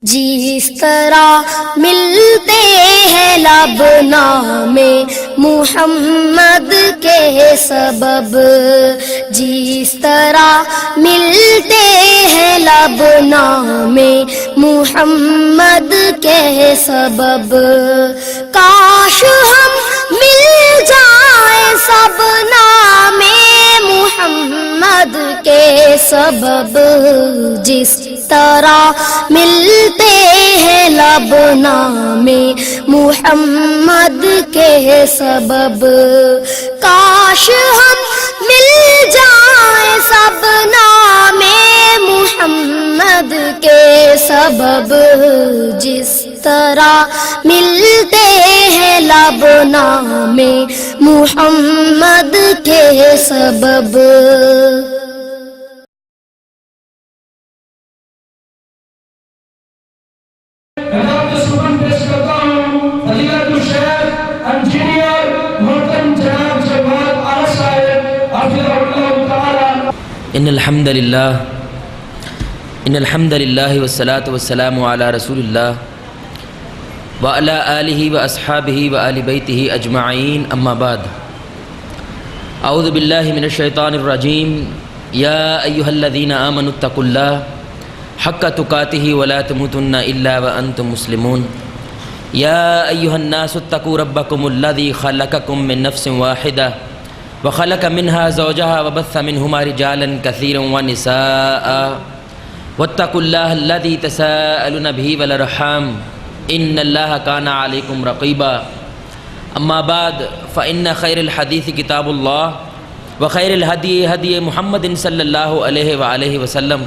جس طرح ملتے ہیں لب نام محمد کے سبب، جس طرح ملتے ہیں لب نام محمد کے سبب، کاش ہم مل جائیں سب نام محمد کے سبب، جس طرح ملتے ہیں لب نام محمد کے سبب، کاش ہم مل جائیں سب نام محمد کے سبب، جس طرح ملتے ہیں لب نام محمد کے سبب۔ ان الحمد للہ والصلاة والسلام علی رسول اللہ وعلی آلہ واصحابہ وآل بیتہ اجمعین، اما بعد۔ اعوذ باللہ من الشیطان الرجیم۔ یا ایہا الذین آمنوا اتقوا اللہ حق تقاتہ ولا تموتن الا وانتم مسلمون۔ یا ایہا الناس اتقوا ربکم الذی خلقکم من نفس واحدہ وخلق منها زوجها وبث منهما رجالا كثيرا ونساء واتقوا الله الذي تساءلون به والارحام ان الله كان عليكم رقيبا۔ اما بعد فان خير الحديث كتاب الله وخير الهدي هدي محمد صلى الله عليه وآله وسلم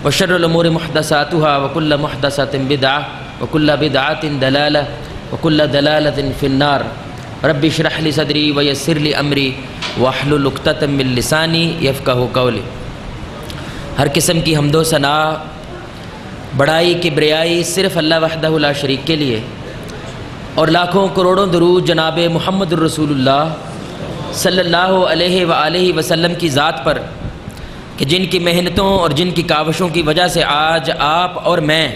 وشر الامور محدثاتها وكل محدثة بدعة وكل بدعة ضلالة وكل ضلالة في النار۔ رب اشرح لي صدری ویسر لی امری واحلل عقدۃ من لسانی یفقہوا قولی۔ ہر قسم کی حمد و ثنا، بڑائی کبریائی صرف اللہ وحدہ لا شریک کے لیے، اور لاکھوں کروڑوں درود جناب محمد الرسول اللہ صلی اللہ علیہ وآلہ وسلم کی ذات پر، کہ جن کی محنتوں اور جن کی کاوشوں کی وجہ سے آج آپ اور میں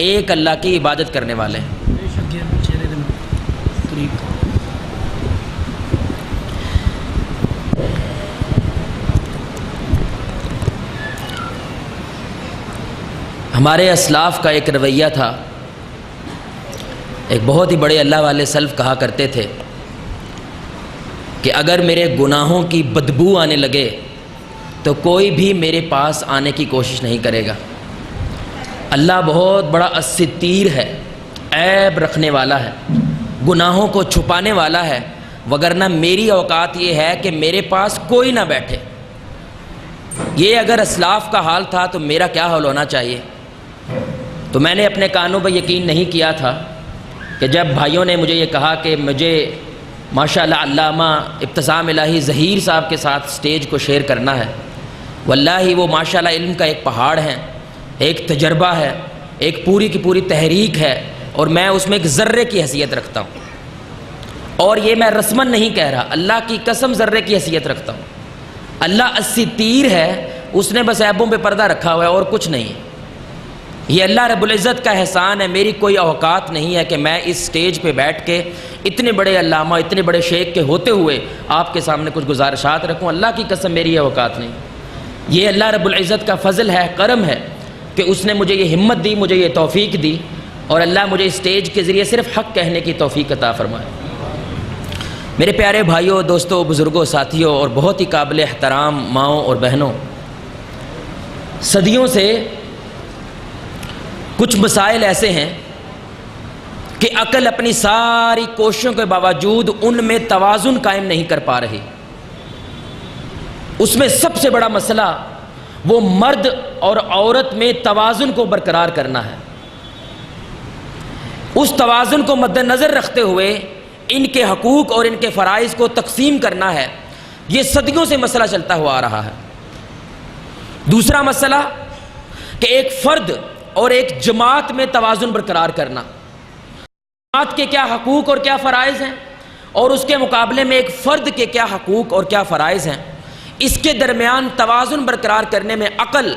ایک اللہ کی عبادت کرنے والے ہیں۔ ہمارے اسلاف کا ایک رویہ تھا، ایک بہت ہی بڑے اللہ والے سلف کہا کرتے تھے کہ اگر میرے گناہوں کی بدبو آنے لگے تو کوئی بھی میرے پاس آنے کی کوشش نہیں کرے گا۔ اللہ بہت بڑا الستیر ہے، عیب رکھنے والا ہے، گناہوں کو چھپانے والا ہے، وگرنہ میری اوقات یہ ہے کہ میرے پاس کوئی نہ بیٹھے۔ یہ اگر اسلاف کا حال تھا تو میرا کیا حال ہونا چاہیے؟ تو میں نے اپنے کانوں پر یقین نہیں کیا تھا کہ جب بھائیوں نے مجھے یہ کہا کہ مجھے ماشاءاللہ علامہ ابتسام الہی ظہیر صاحب کے ساتھ سٹیج کو شیئر کرنا ہے، واللہ وہ ماشاءاللہ علم کا ایک پہاڑ ہے، ایک تجربہ ہے، ایک پوری کی پوری تحریک ہے، اور میں اس میں ایک ذرے کی حیثیت رکھتا ہوں، اور یہ میں رسماً نہیں کہہ رہا، اللہ کی قسم ذرے کی حیثیت رکھتا ہوں۔ اللہ الستیر ہے، اس نے بس عیبوں پہ پردہ رکھا ہوا ہے اور کچھ نہیں ہے۔ یہ اللہ رب العزت کا احسان ہے، میری کوئی اوقات نہیں ہے کہ میں اس سٹیج پہ بیٹھ کے اتنے بڑے علامہ اتنے بڑے شیخ کے ہوتے ہوئے آپ کے سامنے کچھ گزارشات رکھوں۔ اللہ کی قسم میری یہ اوقات نہیں۔ یہ اللہ رب العزت کا فضل ہے، کرم ہے کہ اس نے مجھے یہ ہمت دی، مجھے یہ توفیق دی، اور اللہ مجھے اس سٹیج کے ذریعے صرف حق کہنے کی توفیق عطا فرمائے۔ میرے پیارے بھائیوں، دوستوں، بزرگوں، ساتھیوں، اور بہت ہی قابل احترام ماؤں اور بہنوں، صدیوں سے کچھ مسائل ایسے ہیں کہ عقل اپنی ساری کوششوں کے باوجود ان میں توازن قائم نہیں کر پا رہی۔ اس میں سب سے بڑا مسئلہ وہ مرد اور عورت میں توازن کو برقرار کرنا ہے۔ اس توازن کو مد نظر رکھتے ہوئے ان کے حقوق اور ان کے فرائض کو تقسیم کرنا ہے۔ یہ صدیوں سے مسئلہ چلتا ہوا آ رہا ہے۔ دوسرا مسئلہ کہ ایک فرد اور ایک جماعت میں توازن برقرار کرنا، جماعت کے کیا حقوق اور کیا فرائض ہیں، اور اس کے مقابلے میں ایک فرد کے کیا حقوق اور کیا فرائض ہیں، اس کے درمیان توازن برقرار کرنے میں عقل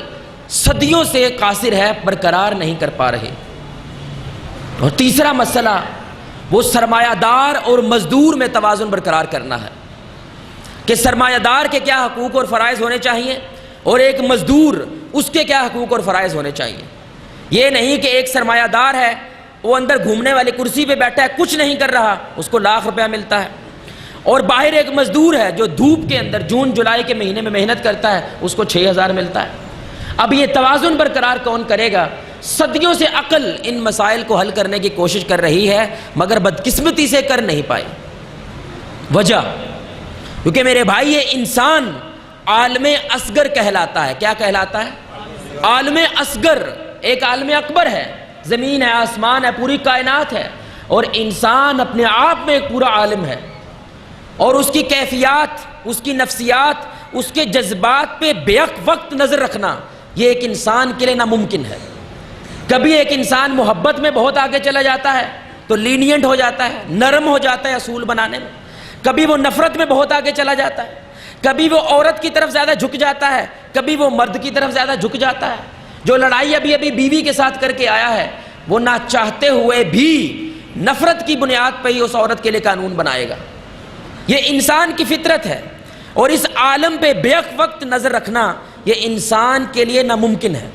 صدیوں سے قاصر ہے، برقرار نہیں کر پا رہے۔ اور تیسرا مسئلہ وہ سرمایہ دار اور مزدور میں توازن برقرار کرنا ہے کہ سرمایہ دار کے کیا حقوق اور فرائض ہونے چاہیے اور ایک مزدور اس کے کیا حقوق اور فرائض ہونے چاہیے۔ یہ نہیں کہ ایک سرمایہ دار ہے، وہ اندر گھومنے والی کرسی پہ بیٹھا ہے، کچھ نہیں کر رہا، اس کو لاکھ روپیہ ملتا ہے، اور باہر ایک مزدور ہے جو دھوپ کے اندر جون جولائی کے مہینے میں محنت کرتا ہے، اس کو 6,000 ملتا ہے۔ اب یہ توازن برقرار کون کرے گا؟ صدیوں سے عقل ان مسائل کو حل کرنے کی کوشش کر رہی ہے، مگر بدقسمتی سے کر نہیں پائی۔ وجہ کیونکہ میرے بھائی یہ انسان عالم اصغر کہلاتا ہے۔ کیا کہلاتا ہے؟ عالم اصغر۔ ایک عالم اکبر ہے، زمین ہے، آسمان ہے، پوری کائنات ہے، اور انسان اپنے آپ میں ایک پورا عالم ہے، اور اس کی کیفیات، اس کی نفسیات، اس کے جذبات پہ بیک وقت نظر رکھنا یہ ایک انسان کے لیے ناممکن ہے۔ کبھی ایک انسان محبت میں بہت آگے چلا جاتا ہے تو لینینٹ ہو جاتا ہے، نرم ہو جاتا ہے اصول بنانے میں، کبھی وہ نفرت میں بہت آگے چلا جاتا ہے، کبھی وہ عورت کی طرف زیادہ جھک جاتا ہے، کبھی وہ مرد کی طرف زیادہ جھک جاتا ہے۔ جو لڑائی ابھی بیوی کے ساتھ کر کے آیا ہے، وہ نہ چاہتے ہوئے بھی نفرت کی بنیاد پہ ہی اس عورت کے لیے قانون بنائے گا۔ یہ انسان کی فطرت ہے، اور اس عالم پہ بیک وقت نظر رکھنا یہ انسان کے لیے ناممکن ہے۔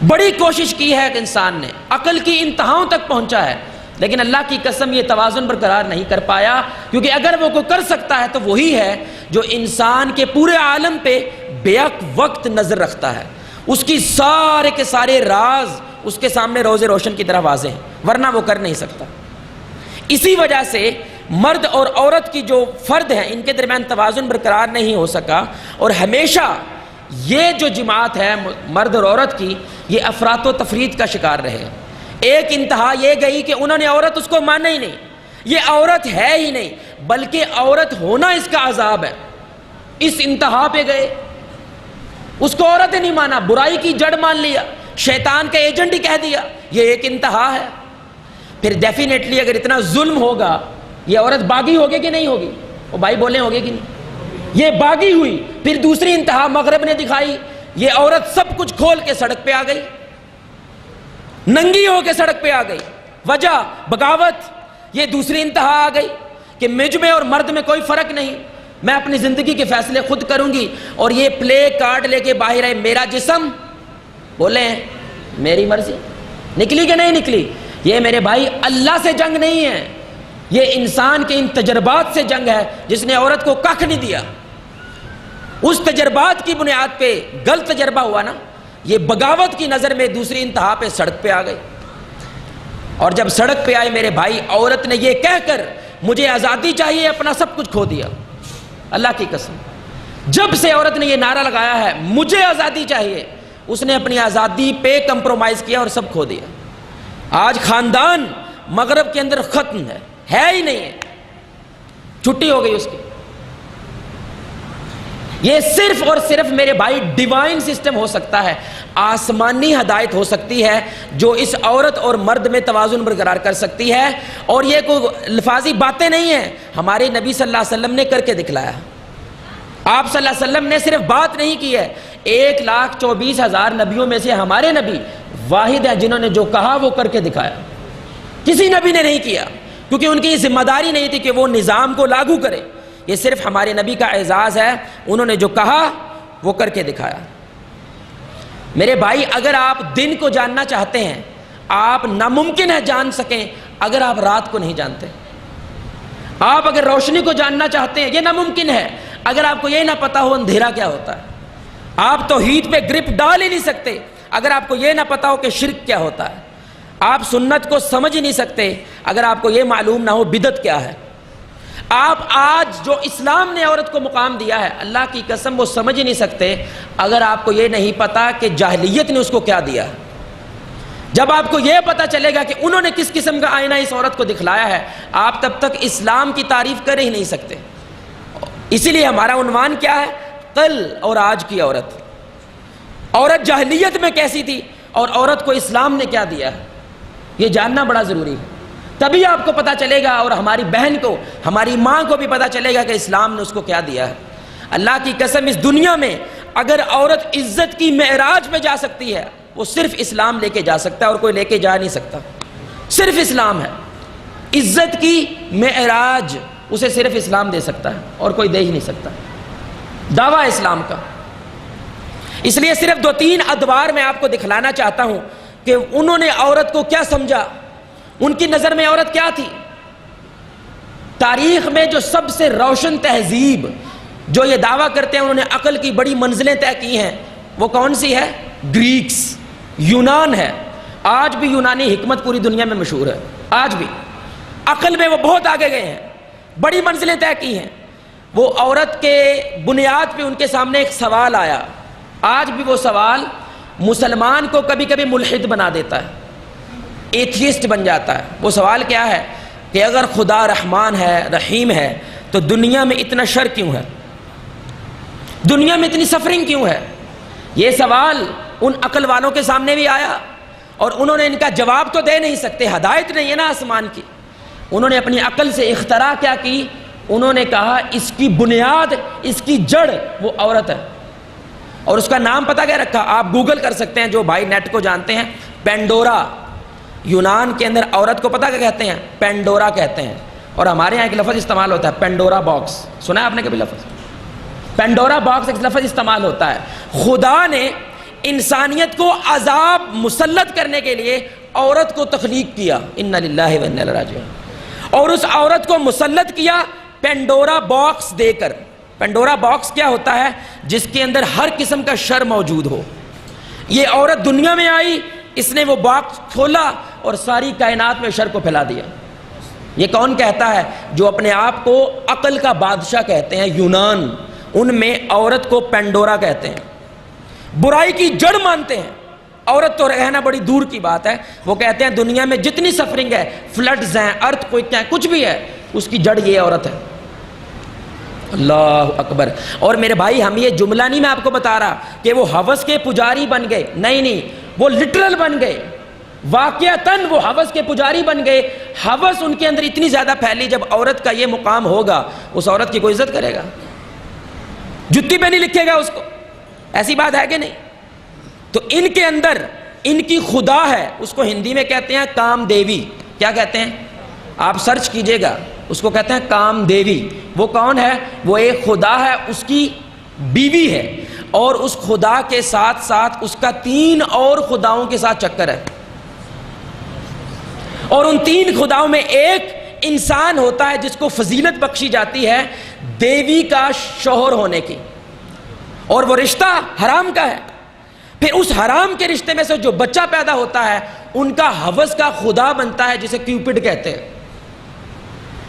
بڑی کوشش کی ہے کہ انسان نے عقل کی انتہاؤں تک پہنچا ہے، لیکن اللہ کی قسم یہ توازن برقرار نہیں کر پایا، کیونکہ اگر وہ کوئی کر سکتا ہے تو وہی ہے جو انسان کے پورے عالم پہ بیک وقت نظر رکھتا ہے۔ اس کی سارے کے سارے راز اس کے سامنے روز روشن کی طرح واضح ہیں، ورنہ وہ کر نہیں سکتا۔ اسی وجہ سے مرد اور عورت کی جو فرد ہیں ان کے درمیان توازن برقرار نہیں ہو سکا، اور ہمیشہ یہ جو جماعت ہے مرد اور عورت کی، یہ افراط و تفرید کا شکار رہے۔ ایک انتہا یہ گئی کہ انہوں نے عورت اس کو مانا ہی نہیں، یہ عورت ہے ہی نہیں، بلکہ عورت ہونا اس کا عذاب ہے۔ اس انتہا پہ گئے، اس کو عورت ہی نہیں مانا، برائی کی جڑ مان لیا، شیطان کا ایجنٹ ہی کہہ دیا، یہ ایک انتہا ہے۔ پھر ڈیفینیٹلی اگر اتنا ظلم ہوگا، یہ عورت باغی ہوگی کہ نہیں ہوگی؟ وہ بھائی بولیں ہوگی کہ نہیں؟ یہ باغی ہوئی۔ پھر دوسری انتہا مغرب نے دکھائی، یہ عورت سب کچھ کھول کے سڑک پہ آ گئی، ننگی ہو کے سڑک پہ آ گئی۔ وجہ بغاوت۔ یہ دوسری انتہا آ گئی کہ مجھ میں اور مرد میں کوئی فرق نہیں، میں اپنی زندگی کے فیصلے خود کروں گی، اور یہ پلے کارڈ لے کے باہر ہے، میرا جسم، بولیں میری مرضی۔ نکلی کہ نہیں نکلی؟ یہ میرے بھائی اللہ سے جنگ نہیں ہے، یہ انسان کے ان تجربات سے جنگ ہے جس نے عورت کو ککھ نہیں دیا۔ اس تجربات کی بنیاد پہ غلط تجربہ ہوا نا، یہ بغاوت کی نظر میں دوسری انتہا پہ سڑک پہ آ گئی۔ اور جب سڑک پہ آئے میرے بھائی، عورت نے یہ کہہ کر مجھے آزادی چاہیے اپنا سب کچھ کھو دیا۔ اللہ کی قسم، جب سے عورت نے یہ نعرہ لگایا ہے مجھے آزادی چاہیے، اس نے اپنی آزادی پہ کمپرومائز کیا اور سب کھو دیا۔ آج خاندان مغرب کے اندر ختم ہے ہی نہیں ہے، چھٹی ہو گئی اس کی۔ یہ صرف اور صرف میرے بھائی ڈیوائن سسٹم ہو سکتا ہے، آسمانی ہدایت ہو سکتی ہے جو اس عورت اور مرد میں توازن برقرار کر سکتی ہے، اور یہ کوئی الفاظی باتیں نہیں ہیں، ہمارے نبی صلی اللہ علیہ وسلم نے کر کے دکھلایا۔ آپ صلی اللہ علیہ وسلم نے صرف بات نہیں کی ہے، 1,24,000 نبیوں میں سے ہمارے نبی واحد ہیں جنہوں نے جو کہا وہ کر کے دکھایا۔ کسی نبی نے نہیں کیا، کیونکہ ان کی یہ ذمہ داری نہیں تھی کہ وہ نظام کو لاگو کرے۔ یہ صرف ہمارے نبی کا اعزاز ہے، انہوں نے جو کہا وہ کر کے دکھایا۔ میرے بھائی اگر آپ دن کو جاننا چاہتے ہیں، آپ ناممکن ہے جان سکیں اگر آپ رات کو نہیں جانتے۔ آپ اگر روشنی کو جاننا چاہتے ہیں، یہ ناممکن ہے اگر آپ کو یہ نہ پتا ہو اندھیرا کیا ہوتا ہے۔ آپ توحید پہ گرپ ڈال ہی نہیں سکتے اگر آپ کو یہ نہ پتا ہو کہ شرک کیا ہوتا ہے۔ آپ سنت کو سمجھ ہی نہیں سکتے اگر آپ کو یہ معلوم نہ ہو بدعت کیا ہے۔ آپ آج جو اسلام نے عورت کو مقام دیا ہے، اللہ کی قسم وہ سمجھ ہی نہیں سکتے اگر آپ کو یہ نہیں پتا کہ جاہلیت نے اس کو کیا دیا ہے۔ جب آپ کو یہ پتا چلے گا کہ انہوں نے کس قسم کا آئینہ اس عورت کو دکھلایا ہے، آپ تب تک اسلام کی تعریف کر ہی نہیں سکتے۔ اسی لیے ہمارا عنوان کیا ہے؟ کل اور آج کی عورت۔ عورت جاہلیت میں کیسی تھی اور عورت کو اسلام نے کیا دیا ہے، یہ جاننا بڑا ضروری ہے۔ تبھی آپ کو پتا چلے گا، اور ہماری بہن کو، ہماری ماں کو بھی پتا چلے گا کہ اسلام نے اس کو کیا دیا ہے۔ اللہ کی قسم اس دنیا میں اگر عورت عزت کی معراج پہ جا سکتی ہے، وہ صرف اسلام لے کے جا سکتا ہے اور کوئی لے کے جا نہیں سکتا. صرف اسلام ہے. عزت کی معراج اسے صرف اسلام دے سکتا ہے اور کوئی دے ہی نہیں سکتا. دعویٰ اسلام کا. اس لیے صرف 2-3 ادوار میں آپ کو دکھلانا چاہتا ہوں کہ انہوں نے عورت کو کیا سمجھا، ان کی نظر میں عورت کیا تھی. تاریخ میں جو سب سے روشن تہذیب جو یہ دعویٰ کرتے ہیں انہوں نے عقل کی بڑی منزلیں طے کی ہیں، وہ کون سی ہے؟ گریکس، یونان ہے. آج بھی یونانی حکمت پوری دنیا میں مشہور ہے. آج بھی عقل میں وہ بہت آگے گئے ہیں، بڑی منزلیں طے کی ہیں. وہ عورت کے بنیاد پہ ان کے سامنے ایک سوال آیا. آج بھی وہ سوال مسلمان کو کبھی کبھی ملحد بنا دیتا ہے، ایتھیسٹ بن جاتا ہے. وہ سوال کیا ہے کہ اگر خدا رحمان ہے، رحیم ہے، تو دنیا میں اتنا شر کیوں ہے؟ دنیا میں اتنی سفرنگ کیوں ہے؟ یہ سوال ان عقل والوں کے سامنے بھی آیا اور انہوں نے ان کا جواب تو دے نہیں سکتے، ہدایت نہیں ہے نا آسمان کی. انہوں نے اپنی عقل سے اختراع کیا کی؟ انہوں نے کہا اس کی بنیاد، اس کی جڑ وہ عورت ہے. اور اس کا نام پتہ کیا رکھا؟ آپ گوگل کر سکتے ہیں، جو بھائی نیٹ کو جانتے ہیں. پینڈورا. یونان کے اندر عورت کو پتہ کیا کہتے ہیں؟ پینڈورا کہتے ہیں. اور ہمارے یہاں ایک لفظ استعمال ہوتا ہے پینڈورا باکس. سنا ہے آپ نے کبھی لفظ؟ پینڈورا باکس ایک لفظ استعمال ہوتا ہے. خدا نے انسانیت کو عذاب مسلط کرنے کے لیے عورت کو تخلیق کیا. انا للہ و انا الیہ راجعون. اور اس عورت کو مسلط کیا پینڈورا باکس دے کر. پینڈورا باکس کیا ہوتا ہے؟ جس کے اندر ہر قسم کا شر موجود ہو. یہ عورت دنیا میں آئی، اس نے وہ باکس کھولا اور ساری کائنات میں شر کو پھیلا دیا. یہ کون کہتا ہے؟ جو اپنے آپ کو عقل کا بادشاہ کہتے ہیں یونان، ان میں عورت کو پینڈورا کہتے ہیں. برائی کی جڑ مانتے ہیں. عورت تو رہنا بڑی دور کی بات ہے، وہ کہتے ہیں دنیا میں جتنی سفرنگ ہے، فلڈز ہیں، ارتھ کوئک ہیں، کچھ بھی ہے، اس کی جڑ یہ عورت ہے. اللہ اکبر. اور میرے بھائی ہم یہ جملہ نہیں میں آپ کو بتا رہا کہ وہ ہوس کے پجاری بن گئے، نہیں، وہ لٹرل بن گئے. واقعتاً وہ ہوس کے پجاری بن گئے. ہوس ان کے اندر اتنی زیادہ پھیلی، جب عورت کا یہ مقام ہوگا اس عورت کی کوئی عزت کرے گا؟ جتی پہ نہیں لکھے گا اس کو. ایسی بات ہے کہ نہیں؟ تو ان کے اندر ان کی خدا ہے، اس کو ہندی میں کہتے ہیں کام دیوی. کیا کہتے ہیں؟ آپ سرچ کیجئے گا، اس کو کہتے ہیں کام دیوی. وہ کون ہے؟ وہ ایک خدا ہے، اس کی بیوی ہے، اور اس خدا کے ساتھ ساتھ اس کا 3 اور خداؤں کے ساتھ چکر ہے. اور ان 3 خداؤں میں ایک انسان ہوتا ہے جس کو فضیلت بخشی جاتی ہے دیوی کا شوہر ہونے کی، اور وہ رشتہ حرام کا ہے. پھر اس حرام کے رشتے میں سے جو بچہ پیدا ہوتا ہے ان کا ہوس کا خدا بنتا ہے، جسے کیوپڈ کہتے ہیں.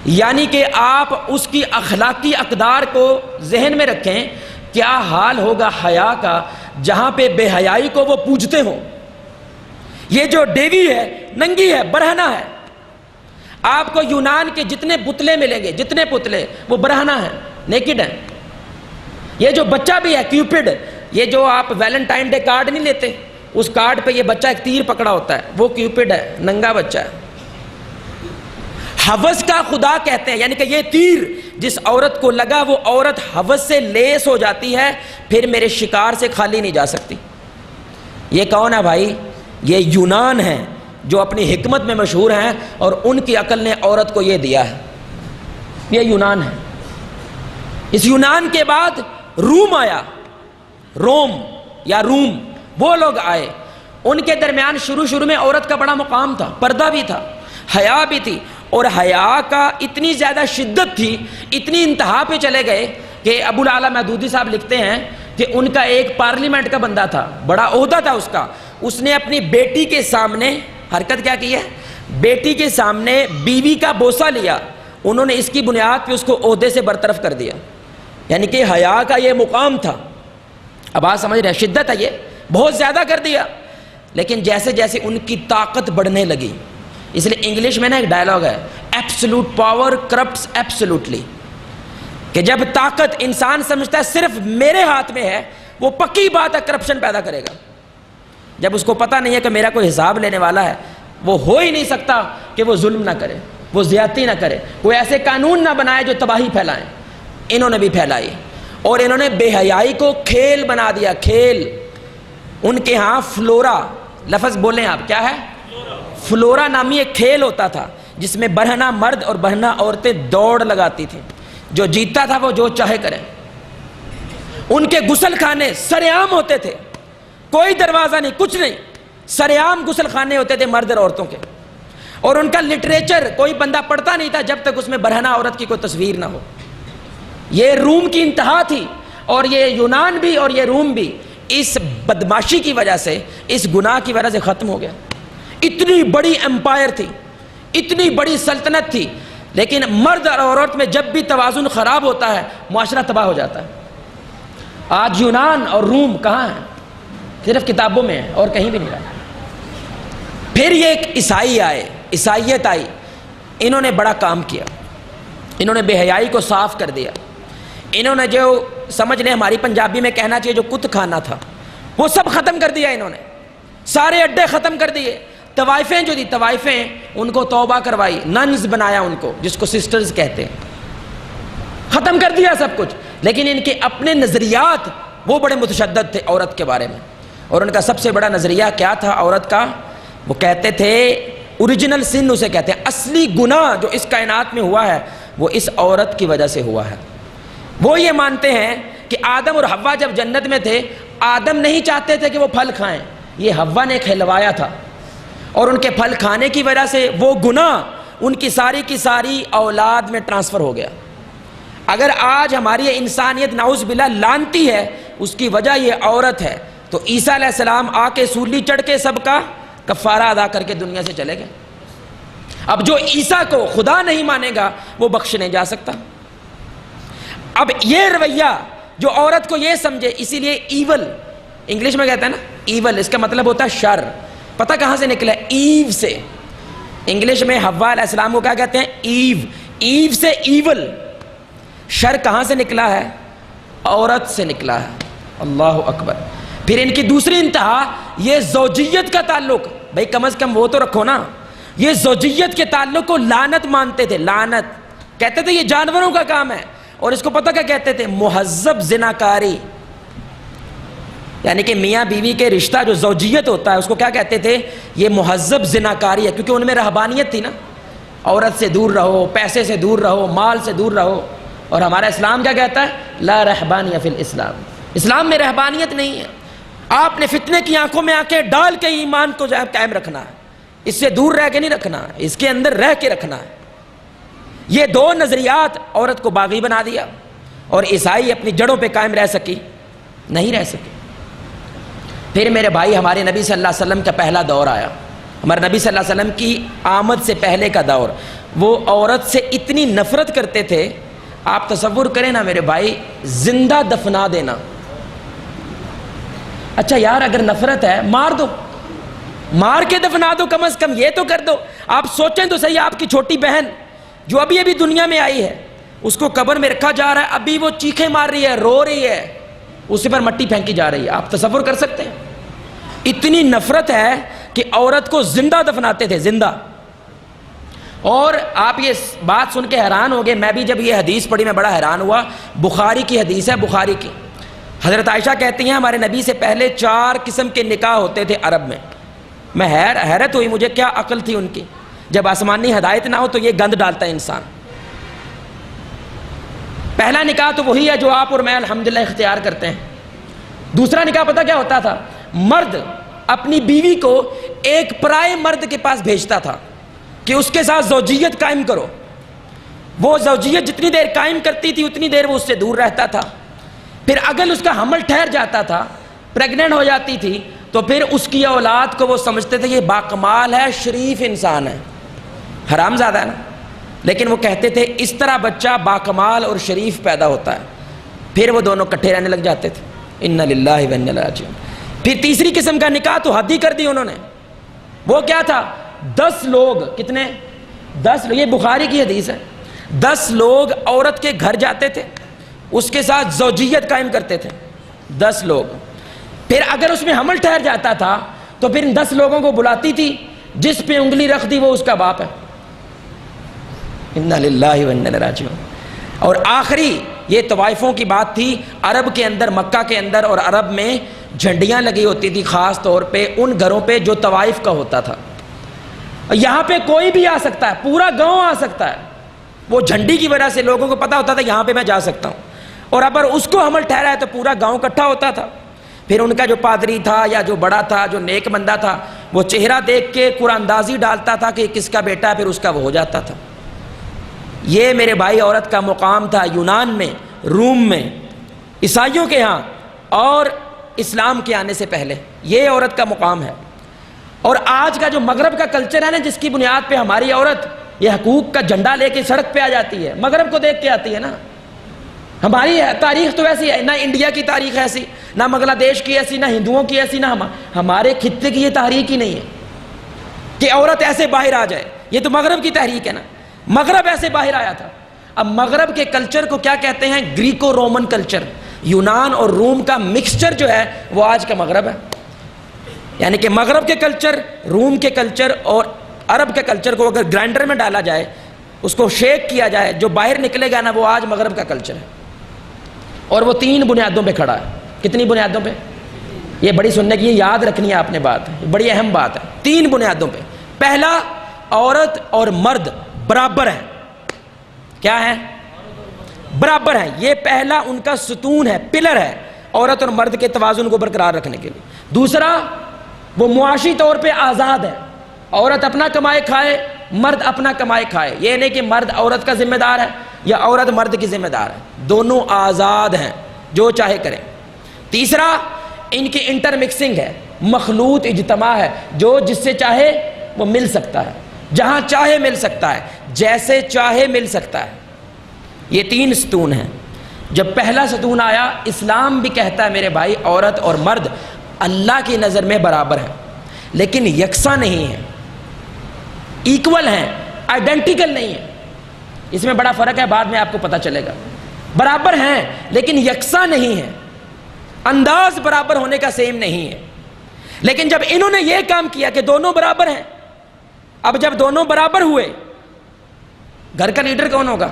یعنی کہ آپ اس کی اخلاقی اقدار کو ذہن میں رکھیں، کیا حال ہوگا حیا کا جہاں پہ بے حیائی کو وہ پوجتے ہوں. یہ جو دیوی ہے ننگی ہے، برہنہ ہے. آپ کو یونان کے جتنے پتلے ملیں گے، جتنے پتلے، وہ برہنہ ہیں، نیکڈ ہیں. یہ جو بچہ بھی ہے کیوپڈ، یہ جو آپ ویلنٹائن ڈے کارڈ نہیں لیتے، اس کارڈ پہ یہ بچہ ایک تیر پکڑا ہوتا ہے، وہ کیوپڈ ہے، ننگا بچہ ہے. ہوس کا خدا کہتے ہیں، یعنی کہ یہ تیر جس عورت کو لگا وہ عورت ہوس سے لیس ہو جاتی ہے، پھر میرے شکار سے خالی نہیں جا سکتی. یہ کون ہے بھائی؟ یہ یونان ہیں جو اپنی حکمت میں مشہور ہیں، اور ان کی عقل نے عورت کو یہ دیا ہے. یہ یونان ہے. اس یونان کے بعد روم آیا، روم یا روم، وہ لوگ آئے. ان کے درمیان شروع میں عورت کا بڑا مقام تھا، پردہ بھی تھا، حیا بھی تھی. اور حیا کا اتنی زیادہ شدت تھی، اتنی انتہا پہ چلے گئے کہ ابو الاعلیٰ مودودی صاحب لکھتے ہیں کہ ان کا ایک پارلیمنٹ کا بندہ تھا، بڑا عہدہ تھا اس کا. اس نے اپنی بیٹی کے سامنے حرکت کیا کی ہے؟ بیٹی کے سامنے بیوی کا بوسہ لیا. انہوں نے اس کی بنیاد پہ اس کو عہدے سے برطرف کر دیا. یعنی کہ حیا کا یہ مقام تھا. اب آپ سمجھ رہے ہیں شدت ہے، یہ بہت زیادہ کر دیا. لیکن جیسے جیسے ان کی طاقت بڑھنے لگی، اس لیے انگلش میں نا ایک ڈائلاگ ہے، ایبسولوٹ پاور کرپٹس ایبسولوٹلی، کہ جب طاقت انسان سمجھتا ہے صرف میرے ہاتھ میں ہے، وہ پکی بات ہے کرپشن پیدا کرے گا. جب اس کو پتہ نہیں ہے کہ میرا کوئی حساب لینے والا ہے، وہ ہو ہی نہیں سکتا کہ وہ ظلم نہ کرے، وہ زیادتی نہ کرے، کوئی ایسے قانون نہ بنائے جو تباہی پھیلائیں. انہوں نے بھی پھیلائی. اور انہوں نے بے حیائی کو کھیل بنا دیا، کھیل۔ ان کے ہاں فلورا، لفظ بولیں آپ، کیا ہے؟ فلورا نامی ایک کھیل ہوتا تھا جس میں برہنہ مرد اور برہنہ عورتیں دوڑ لگاتی تھیں، جو جیتتا تھا وہ جو چاہے کرے۔ ان کے غسل خانے سر عام ہوتے تھے، کوئی دروازہ نہیں، کچھ نہیں، سر عام غسل خانے ہوتے تھے مرد اور عورتوں کے۔ اور ان کا لٹریچر کوئی بندہ پڑھتا نہیں تھا جب تک اس میں برہنہ عورت کی کوئی تصویر نہ ہو۔ یہ روم کی انتہا تھی، اور یہ یونان بھی اور یہ روم بھی اس بدماشی کی وجہ سے، اس گناہ کی وجہ سے ختم ہو گیا۔ اتنی بڑی امپائر تھی، اتنی بڑی سلطنت تھی، لیکن مرد اور عورت میں جب بھی توازن خراب ہوتا ہے معاشرہ تباہ ہو جاتا ہے۔ آج یونان اور روم کہاں ہیں؟ صرف کتابوں میں ہے اور کہیں بھی نہیں رہا۔ پھر یہ ایک عیسائی آئے، عیسائیت آئی، انہوں نے بڑا کام کیا، انہوں نے بے حیائی کو صاف کر دیا۔ انہوں نے جو سمجھ لیں ہماری پنجابی میں کہنا چاہیے جو کت کھانا تھا وہ سب ختم کر دیا، انہوں نے سارے اڈے ختم کر دیے۔ طوائفیں جو تھی، طوائفیں ان کو توبہ کروائی، ننز بنایا ان کو، جس کو سسٹرز کہتے ہیں، ختم کر دیا سب کچھ۔ لیکن ان کے اپنے نظریات وہ بڑے متشدد تھے عورت کے بارے میں، اور ان کا سب سے بڑا نظریہ کیا تھا عورت کا؟ وہ کہتے تھے اوریجنل سن اسے کہتے ہیں، اصلی گناہ جو اس کائنات میں ہوا ہے وہ اس عورت کی وجہ سے ہوا ہے۔ وہ یہ مانتے ہیں کہ آدم اور حوا جب جنت میں تھے، آدم نہیں چاہتے تھے کہ وہ پھل کھائیں، یہ حوا نے کھلوایا تھا، اور ان کے پھل کھانے کی وجہ سے وہ گناہ ان کی ساری اولاد میں ٹرانسفر ہو گیا۔ اگر آج ہماری یہ انسانیت نعوذ باللہ لانتی ہے، اس کی وجہ یہ عورت ہے۔ تو عیسیٰ علیہ السلام آ کے سولی چڑھ کے سب کا کفارہ ادا کر کے دنیا سے چلے گئے۔ اب جو عیسیٰ کو خدا نہیں مانے گا وہ بخش نہیں جا سکتا۔ اب یہ رویہ جو عورت کو یہ سمجھے، اسی لیے ایول انگلش میں کہتے ہیں نا، ایول اس کا مطلب ہوتا ہے شر۔ پتہ کہاں سے نکلا ہے؟ ایو سے۔ انگلش میں حوا علیہ السلام کو کیا کہتے ہیں؟ ایو۔ ایو سے ایول، شر کہاں سے نکلا ہے؟ عورت سے نکلا ہے۔ اللہ اکبر۔ پھر ان کی دوسری انتہا یہ زوجیت کا تعلق، بھائی کم از کم وہ تو رکھو نا۔ یہ زوجیت کے تعلق کو لعنت مانتے تھے، لعنت کہتے تھے یہ جانوروں کا کام ہے، اور اس کو پتہ کیا کہتے تھے؟ مہذب زناکاری۔ یعنی کہ میاں بیوی کے رشتہ جو زوجیت ہوتا ہے اس کو کیا کہتے تھے؟ یہ مہذب زناکاری ہے، کیونکہ ان میں رہبانیت تھی نا، عورت سے دور رہو، پیسے سے دور رہو، مال سے دور رہو۔ اور ہمارا اسلام کیا کہتا ہے؟ لا رہبانیہ فی الاسلام، اسلام میں رہبانیت نہیں ہے۔ آپ نے فتنے کی آنکھوں میں آنکھیں ڈال کے ایمان کو قائم رکھنا ہے، اس سے دور رہ کے نہیں رکھنا ہے، اس کے اندر رہ کے رکھنا ہے۔ یہ دو نظریات عورت کو باغی بنا دیا، اور عیسائی اپنی جڑوں پہ قائم رہ سکی نہیں رہ سکی۔ پھر میرے بھائی ہمارے نبی صلی اللہ علیہ وسلم کا پہلا دور آیا، ہمارے نبی صلی اللہ علیہ وسلم کی آمد سے پہلے کا دور۔ وہ عورت سے اتنی نفرت کرتے تھے، آپ تصور کریں نا میرے بھائی، زندہ دفنا دینا۔ اچھا یار اگر نفرت ہے مار دو، مار کے دفنا دو، کم از کم یہ تو کر دو۔ آپ سوچیں تو صحیح، آپ کی چھوٹی بہن جو ابھی دنیا میں آئی ہے، اس کو قبر میں رکھا جا رہا ہے، ابھی وہ چیخیں مار رہی ہے، رو رہی ہے، اسی پر مٹی پھینکی جا رہی ہے۔ آپ تصور کر سکتے ہیں؟ اتنی نفرت ہے کہ عورت کو زندہ دفناتے تھے، زندہ۔ اور آپ یہ بات سن کے حیران ہو گئے، میں بھی جب یہ حدیث پڑھی میں بڑا حیران ہوا۔ بخاری کی حدیث ہے، بخاری کی۔ حضرت عائشہ کہتی ہیں ہمارے نبی سے پہلے 4 قسم کے نکاح ہوتے تھے عرب میں۔ میں حیرت ہوئی، مجھے کیا عقل تھی ان کی، جب آسمانی ہدایت نہ ہو تو یہ گند ڈالتا ہے انسان۔ پہلا نکاح تو وہی ہے جو آپ اور میں الحمدللہ اختیار کرتے ہیں۔ دوسرا نکاح پتہ کیا ہوتا تھا؟ مرد اپنی بیوی کو ایک پرائے مرد کے پاس بھیجتا تھا کہ اس کے ساتھ زوجیت قائم کرو۔ وہ زوجیت جتنی دیر قائم کرتی تھی اتنی دیر وہ اس سے دور رہتا تھا۔ پھر اگر اس کا حمل ٹھہر جاتا تھا، پریگننٹ ہو جاتی تھی، تو پھر اس کی اولاد کو وہ سمجھتے تھے یہ باکمال ہے، شریف انسان ہے، حرام زادہ ہے نا، لیکن وہ کہتے تھے اس طرح بچہ باکمال اور شریف پیدا ہوتا ہے۔ پھر وہ دونوں کٹھے رہنے لگ جاتے تھے۔ انا للہ و انا الیہ راجعون۔ پھر تیسری قسم کا نکاح تو حد ہی کر دی انہوں نے۔ وہ کیا تھا؟ 10 لوگ، کتنے؟ 10 لوگ، یہ بخاری کی حدیث ہے۔ 10 لوگ عورت کے گھر جاتے تھے، اس کے ساتھ زوجیت قائم کرتے تھے، 10 لوگ۔ پھر اگر اس میں حمل ٹھہر جاتا تھا تو پھر ان 10 لوگوں کو بلاتی تھی، جس پہ انگلی رکھ دی وہ اس کا باپ ہے۔ انا للہ و انا الیہ راجعون۔ اور آخری یہ طوائفوں کی بات تھی عرب کے اندر، مکہ کے اندر اور عرب میں جھنڈیاں لگی ہوتی تھی خاص طور پہ ان گھروں پہ جو طوائف کا ہوتا تھا. یہاں پہ کوئی بھی آ سکتا ہے، پورا گاؤں آ سکتا ہے. وہ جھنڈی کی وجہ سے لوگوں کو پتا ہوتا تھا یہاں پہ میں جا سکتا ہوں، اور اگر اس کو حمل ٹھہرا ہے تو پورا گاؤں اکٹھا ہوتا تھا. پھر ان کا جو پادری تھا یا جو بڑا تھا، جو نیک بندہ تھا، وہ چہرہ دیکھ کے قرآن اندازی ڈالتا تھا کہ کس کا بیٹا ہے، پھر اس کا وہ ہو جاتا تھا. یہ میرے بھائی عورت کا مقام تھا یونان میں، روم میں، عیسائیوں کے ہاں اور اسلام کے آنے سے پہلے. یہ عورت کا مقام ہے. اور آج کا جو مغرب کا کلچر ہے نا، جس کی بنیاد پہ ہماری عورت یہ حقوق کا جھنڈا لے کے سڑک پہ آ جاتی ہے، مغرب کو دیکھ کے آتی ہے نا. ہماری تاریخ تو ایسی ہے، نہ انڈیا کی تاریخ ایسی، نہ بنگلہ دیش کی ایسی، نہ ہندوؤں کی ایسی، نہ ہمارے خطے کی یہ تحریک ہی نہیں ہے کہ عورت ایسے باہر آ جائے. یہ تو مغرب کی تحریک ہے نا، مغرب ایسے باہر آیا تھا. اب مغرب کے کلچر کو کیا کہتے ہیں؟ Greco Roman culture. یونان اور روم کا مکسچر جو ہے وہ آج کا مغرب ہے. یعنی کہ مغرب کے کلچر، روم کے کلچر اور عرب کے کلچر کو اگر گرائنڈر میں ڈالا جائے، اس کو شیک کیا جائے، جو باہر نکلے گا نا وہ آج مغرب کا کلچر ہے. اور وہ 3 بنیادوں پہ کھڑا ہے. کتنی بنیادوں پہ؟ یہ بڑی سننے کی، یہ یاد رکھنی ہے آپ نے بات، بڑی اہم بات ہے. 3 بنیادوں پہ. پہلا، عورت اور مرد برابر ہیں. کیا ہے؟ برابر ہیں. یہ پہلا ان کا ستون ہے، پلر ہے عورت اور مرد کے توازن کو برقرار رکھنے کے لیے. دوسرا، وہ معاشی طور پہ آزاد ہے. عورت اپنا کمائے کھائے، مرد اپنا کمائے کھائے. یہ نہیں کہ مرد عورت کا ذمہ دار ہے یا عورت مرد کی ذمہ دار ہے. دونوں آزاد ہیں، جو چاہے کریں. تیسرا، ان کی انٹر مکسنگ ہے، مخلوط اجتماع ہے. جو جس سے چاہے وہ مل سکتا ہے، جہاں چاہے مل سکتا ہے، جیسے چاہے مل سکتا ہے. یہ 3 ستون ہیں. جب پہلا ستون آیا، اسلام بھی کہتا ہے میرے بھائی عورت اور مرد اللہ کی نظر میں برابر ہیں، لیکن یکساں نہیں ہیں، ایکول ہیں، آئیڈینٹیکل نہیں ہیں. اس میں بڑا فرق ہے، بعد میں آپ کو پتہ چلے گا. برابر ہیں لیکن یکساں نہیں ہیں، انداز برابر ہونے کا سیم نہیں ہے. لیکن جب انہوں نے یہ کام کیا کہ دونوں برابر ہیں، اب جب دونوں برابر ہوئے، گھر کا لیڈر کون ہوگا؟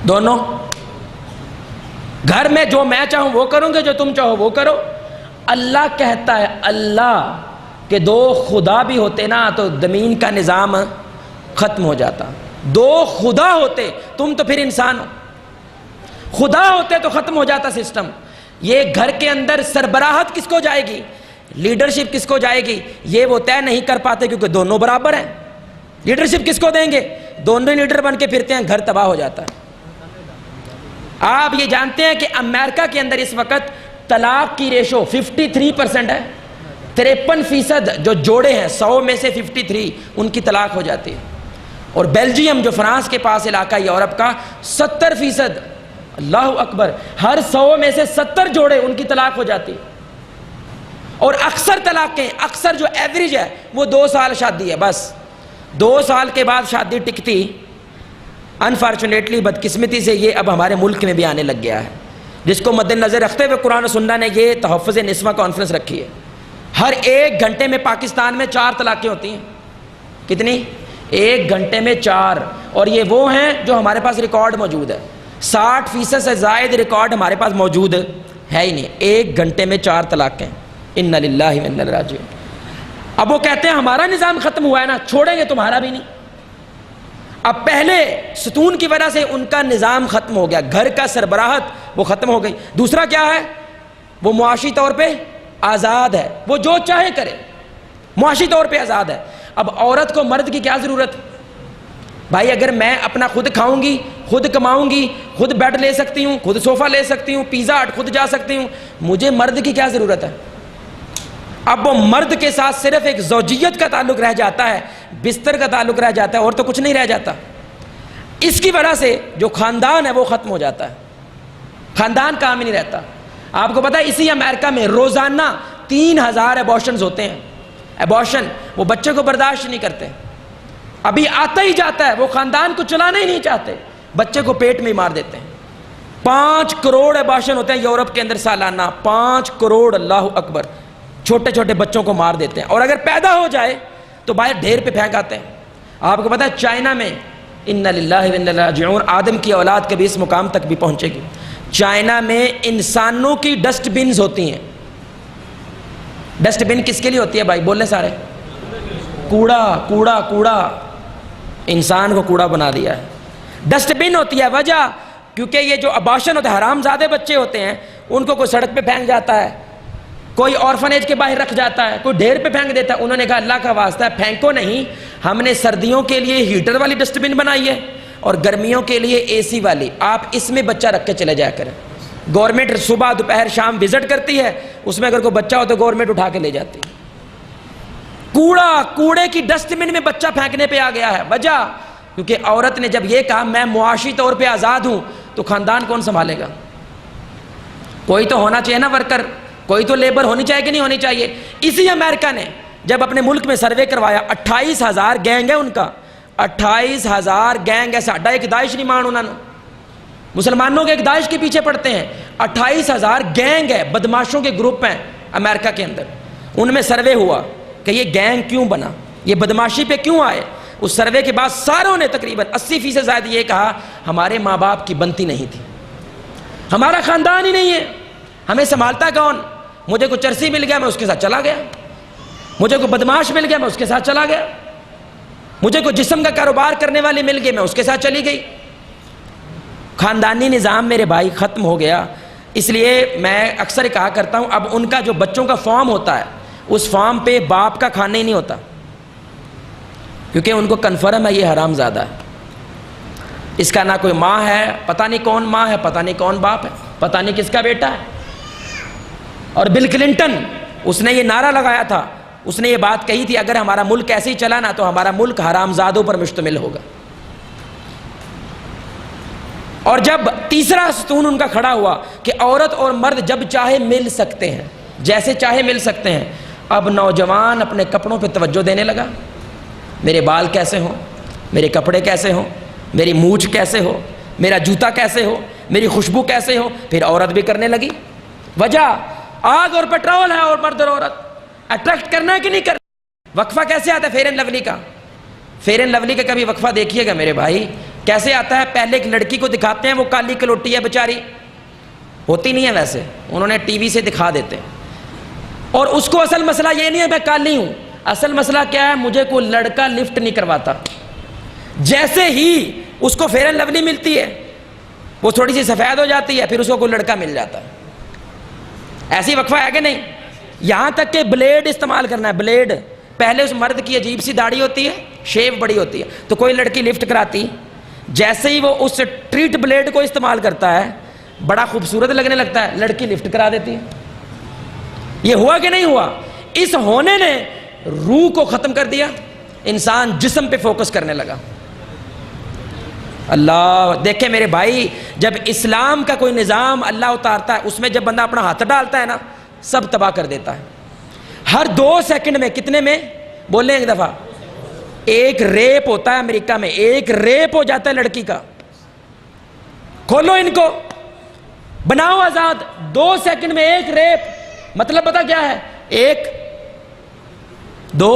دونوں. گھر میں جو میں چاہوں وہ کروں گے، جو تم چاہو وہ کرو. اللہ کہتا ہے، اللہ کہ 2 خدا بھی ہوتے نا تو زمین کا نظام ختم ہو جاتا. 2 خدا ہوتے، تم تو پھر انسان ہو. خدا ہوتے تو ختم ہو جاتا سسٹم. یہ گھر کے اندر سربراہت کس کو جائے گی، لیڈرشپ کس کو جائے گی، یہ وہ طے نہیں کر پاتے کیونکہ دونوں برابر ہیں. لیڈرشپ کس کو دیں گے؟ دونوں لیڈر بن کے پھرتے ہیں، گھر تباہ ہو جاتا ہے. آپ یہ جانتے ہیں کہ امریکہ کے اندر اس وقت طلاق کی ریشو 53% ہے. 53% جو جوڑے ہیں 100 میں سے 53 ان کی طلاق ہو جاتی ہے. اور بیلجیم جو فرانس کے پاس علاقہ ہے یورپ کا، 70%. اللہ اکبر، ہر 100 میں سے 70 جوڑے ان کی طلاق ہو جاتی. اور اکثر طلاقیں، اکثر جو ایوریج ہے وہ 2 سال شادی ہے، بس 2 سال کے بعد شادی ٹکتی. انفارچونیٹلی، بدقسمتی سے یہ اب ہمارے ملک میں بھی آنے لگ گیا ہے، جس کو مد نظر رکھتے ہوئے قرآن و سنت نے یہ تحفظ نسواں کانفرنس رکھی ہے. ہر 1 گھنٹے میں پاکستان میں 4 طلاقیں ہوتی ہیں. کتنی؟ 1 گھنٹے میں 4. اور یہ وہ ہیں جو ہمارے پاس ریکارڈ موجود ہے. 60% سے زائد ریکارڈ ہمارے پاس موجود ہے ہی نہیں. 1 گھنٹے میں 4 طلاقیں. انا للہ و انا الیہ راجعون. اب وہ کہتے ہیں ہمارا نظام ختم ہوا ہے نا، چھوڑیں گے تمہارا بھی نہیں. اب پہلے ستون کی وجہ سے ان کا نظام ختم ہو گیا، گھر کا سربراہت وہ ختم ہو گئی. دوسرا کیا ہے؟ وہ معاشی طور پہ آزاد ہے، وہ جو چاہے کرے، معاشی طور پہ آزاد ہے. اب عورت کو مرد کی کیا ضرورت؟ بھائی اگر میں اپنا خود کھاؤں گی، خود کماؤں گی، خود بیڈ لے سکتی ہوں، خود صوفہ لے سکتی ہوں، پیزا ہٹ خود جا سکتی ہوں، مجھے مرد کی کیا ضرورت ہے؟ اب وہ مرد کے ساتھ صرف ایک زوجیت کا تعلق رہ جاتا ہے، بستر کا تعلق رہ جاتا ہے، اور تو کچھ نہیں رہ جاتا. اس کی وجہ سے جو خاندان ہے وہ ختم ہو جاتا ہے، خاندان کام ہی نہیں رہتا. آپ کو پتہ ہے اسی امریکہ میں روزانہ 3000 ایبارشنز ہوتے ہیں. ایبارشن، وہ بچے کو برداشت نہیں کرتے، ابھی آتا ہی جاتا ہے، وہ خاندان کو چلانا ہی نہیں چاہتے، بچے کو پیٹ میں مار دیتے ہیں. 5 کروڑ ایبارشن ہوتے ہیں یورپ کے اندر سالانہ. 5 کروڑ، اللہ اکبر. چھوٹے چھوٹے بچوں کو مار دیتے ہیں، اور اگر پیدا ہو جائے تو باہر ڈھیر پہ پھینک آتے ہیں. آپ کو پتہ ہے چائنا میں انا للہ و انا الیہ راجعون. آدم کی اولاد کبھی اس مقام تک بھی پہنچے گی. چائنا میں انسانوں کی ڈسٹ بنز ہوتی ہیں. ڈسٹ بن کس کے لیے ہوتی ہے بھائی؟ بولنے سارے. کوڑا کوڑا کوڑا، انسان کو کوڑا بنا دیا ہے. ڈسٹ بن ہوتی ہے. وجہ کیونکہ یہ جو اباشن ہوتے ہیں، حرام زادے بچے ہوتے ہیں، ان کو کوئی سڑک پہ پھینک جاتا ہے، کوئی آرفنیج کے باہر رکھ جاتا ہے، کوئی ڈھیر پہ پھینک دیتا ہے. انہوں نے کہا اللہ کا واسطہ ہے پھینکو نہیں، ہم نے سردیوں کے لیے ہیٹر والی ڈسٹ بن بنائی ہے اور گرمیوں کے لیے اے سی والی. آپ اس میں بچہ رکھ کے چلے جایا کریں. گورنمنٹ صبح دوپہر شام وزٹ کرتی ہے، اس میں اگر کوئی بچہ ہو تو گورنمنٹ اٹھا کے لے جاتی ہے. کوڑے کی ڈسٹ بن میں بچہ پھینکنے پہ آ گیا ہے. وجہ کیونکہ عورت نے جب یہ کہا میں معاشی طور پہ آزاد ہوں، تو خاندان کون سنبھالے گا؟ کوئی تو ہونا چاہیے نا ورکر، کوئی تو لیبر ہونی چاہیے کہ نہیں ہونی چاہیے. اسی امریکہ نے جب اپنے ملک میں سروے کروایا، 28,000 گینگ ہے ان کا. 28,000 گینگ ہے. ساڈا ایک داعش نہیں مان انہوں نے، مسلمانوں کے ایک داعش کے پیچھے پڑتے ہیں. 28,000 گینگ ہے، بدماشوں کے گروپ ہیں امریکہ کے اندر. ان میں سروے ہوا کہ یہ گینگ کیوں بنا، یہ بدماشی پہ کیوں آئے. اس سروے کے بعد ساروں نے تقریباً 80% زائد یہ کہا ہمارے ماں باپ کی بنتی نہیں تھی، ہمارا خاندان ہی نہیں ہے، ہمیں سنبھالتا کون؟ مجھے کوئی چرسی مل گیا میں اس کے ساتھ چلا گیا، مجھے کوئی بدماش مل گیا میں اس کے ساتھ چلا گیا، مجھے کوئی جسم کا کاروبار کرنے والی مل گئی میں اس کے ساتھ چلی گئی. خاندانی نظام میرے بھائی ختم ہو گیا. اس لیے میں اکثر کہا کرتا ہوں اب ان کا جو بچوں کا فارم ہوتا ہے اس فارم پہ باپ کا کھانا ہی نہیں ہوتا، کیونکہ ان کو کنفرم ہے یہ حرام زادہ ہے. اس کا نہ کوئی ماں ہے، پتہ نہیں کون ماں ہے، پتہ نہیں کون باپ ہے، پتہ نہیں کس کا بیٹا ہے. اور بل کلنٹن اس نے یہ نعرہ لگایا تھا، اس نے یہ بات کہی تھی اگر ہمارا ملک ایسے ہی چلا نا تو ہمارا ملک حرام زادوں پر مشتمل ہوگا. اور جب تیسرا ستون ان کا کھڑا ہوا کہ عورت اور مرد جب چاہے مل سکتے ہیں، جیسے چاہے مل سکتے ہیں، اب نوجوان اپنے کپڑوں پہ توجہ دینے لگا. میرے بال کیسے ہوں، میرے کپڑے کیسے ہوں، میری مونچھ کیسے ہو، میرا جوتا کیسے ہو، میری خوشبو کیسے ہو. پھر عورت بھی کرنے لگی. وجہ آگ اور پیٹرول ہے، اور مرد اور عورت اٹریکٹ کرنا ہے کہ نہیں کرنا. وقفہ کیسے آتا ہے فیئر اینڈ لولی کا؟ فیئر اینڈ لولی کا کبھی وقفہ دیکھیے گا میرے بھائی. کیسے آتا ہے؟ پہلے ایک لڑکی کو دکھاتے ہیں وہ کالی کلوٹی ہے بیچاری، ہوتی نہیں ہے ویسے، انہوں نے ٹی وی سے دکھا دیتے ہیں. اور اس کو اصل مسئلہ یہ نہیں ہے میں کالی ہوں، اصل مسئلہ کیا ہے؟ مجھے کوئی لڑکا لفٹ نہیں کرواتا. جیسے ہی اس کو فیئر اینڈ لولی ملتی ہے وہ تھوڑی سی سفید ہو جاتی ہے، پھر اس کو کوئی لڑکا مل جاتا ہے. ایسی وقفہ ہے کہ نہیں؟ یہاں تک کہ بلیڈ استعمال کرنا ہے. بلیڈ پہلے اس مرد کی عجیب سی داڑھی ہوتی ہے، شیو بڑی ہوتی ہے، تو کوئی لڑکی لفٹ کراتی، جیسے ہی وہ اس ٹریٹ بلیڈ کو استعمال کرتا ہے بڑا خوبصورت لگنے لگتا ہے، لڑکی لفٹ کرا دیتی ہے. یہ ہوا کہ نہیں ہوا؟ اس ہونے نے روح کو ختم کر دیا، انسان جسم پہ فوکس کرنے لگا. اللہ دیکھیں میرے بھائی، جب اسلام کا کوئی نظام اللہ اتارتا ہے اس میں جب بندہ اپنا ہاتھ ڈالتا ہے نا سب تباہ کر دیتا ہے. ہر 2 سیکنڈ میں کتنے میں بولیں ایک دفعہ ایک ریپ ہوتا ہے امریکہ میں، ایک ریپ ہو جاتا ہے لڑکی کا. کھولو ان کو، بناؤ آزاد. 2 سیکنڈ میں ایک ریپ، مطلب پتا کیا ہے؟ 1 2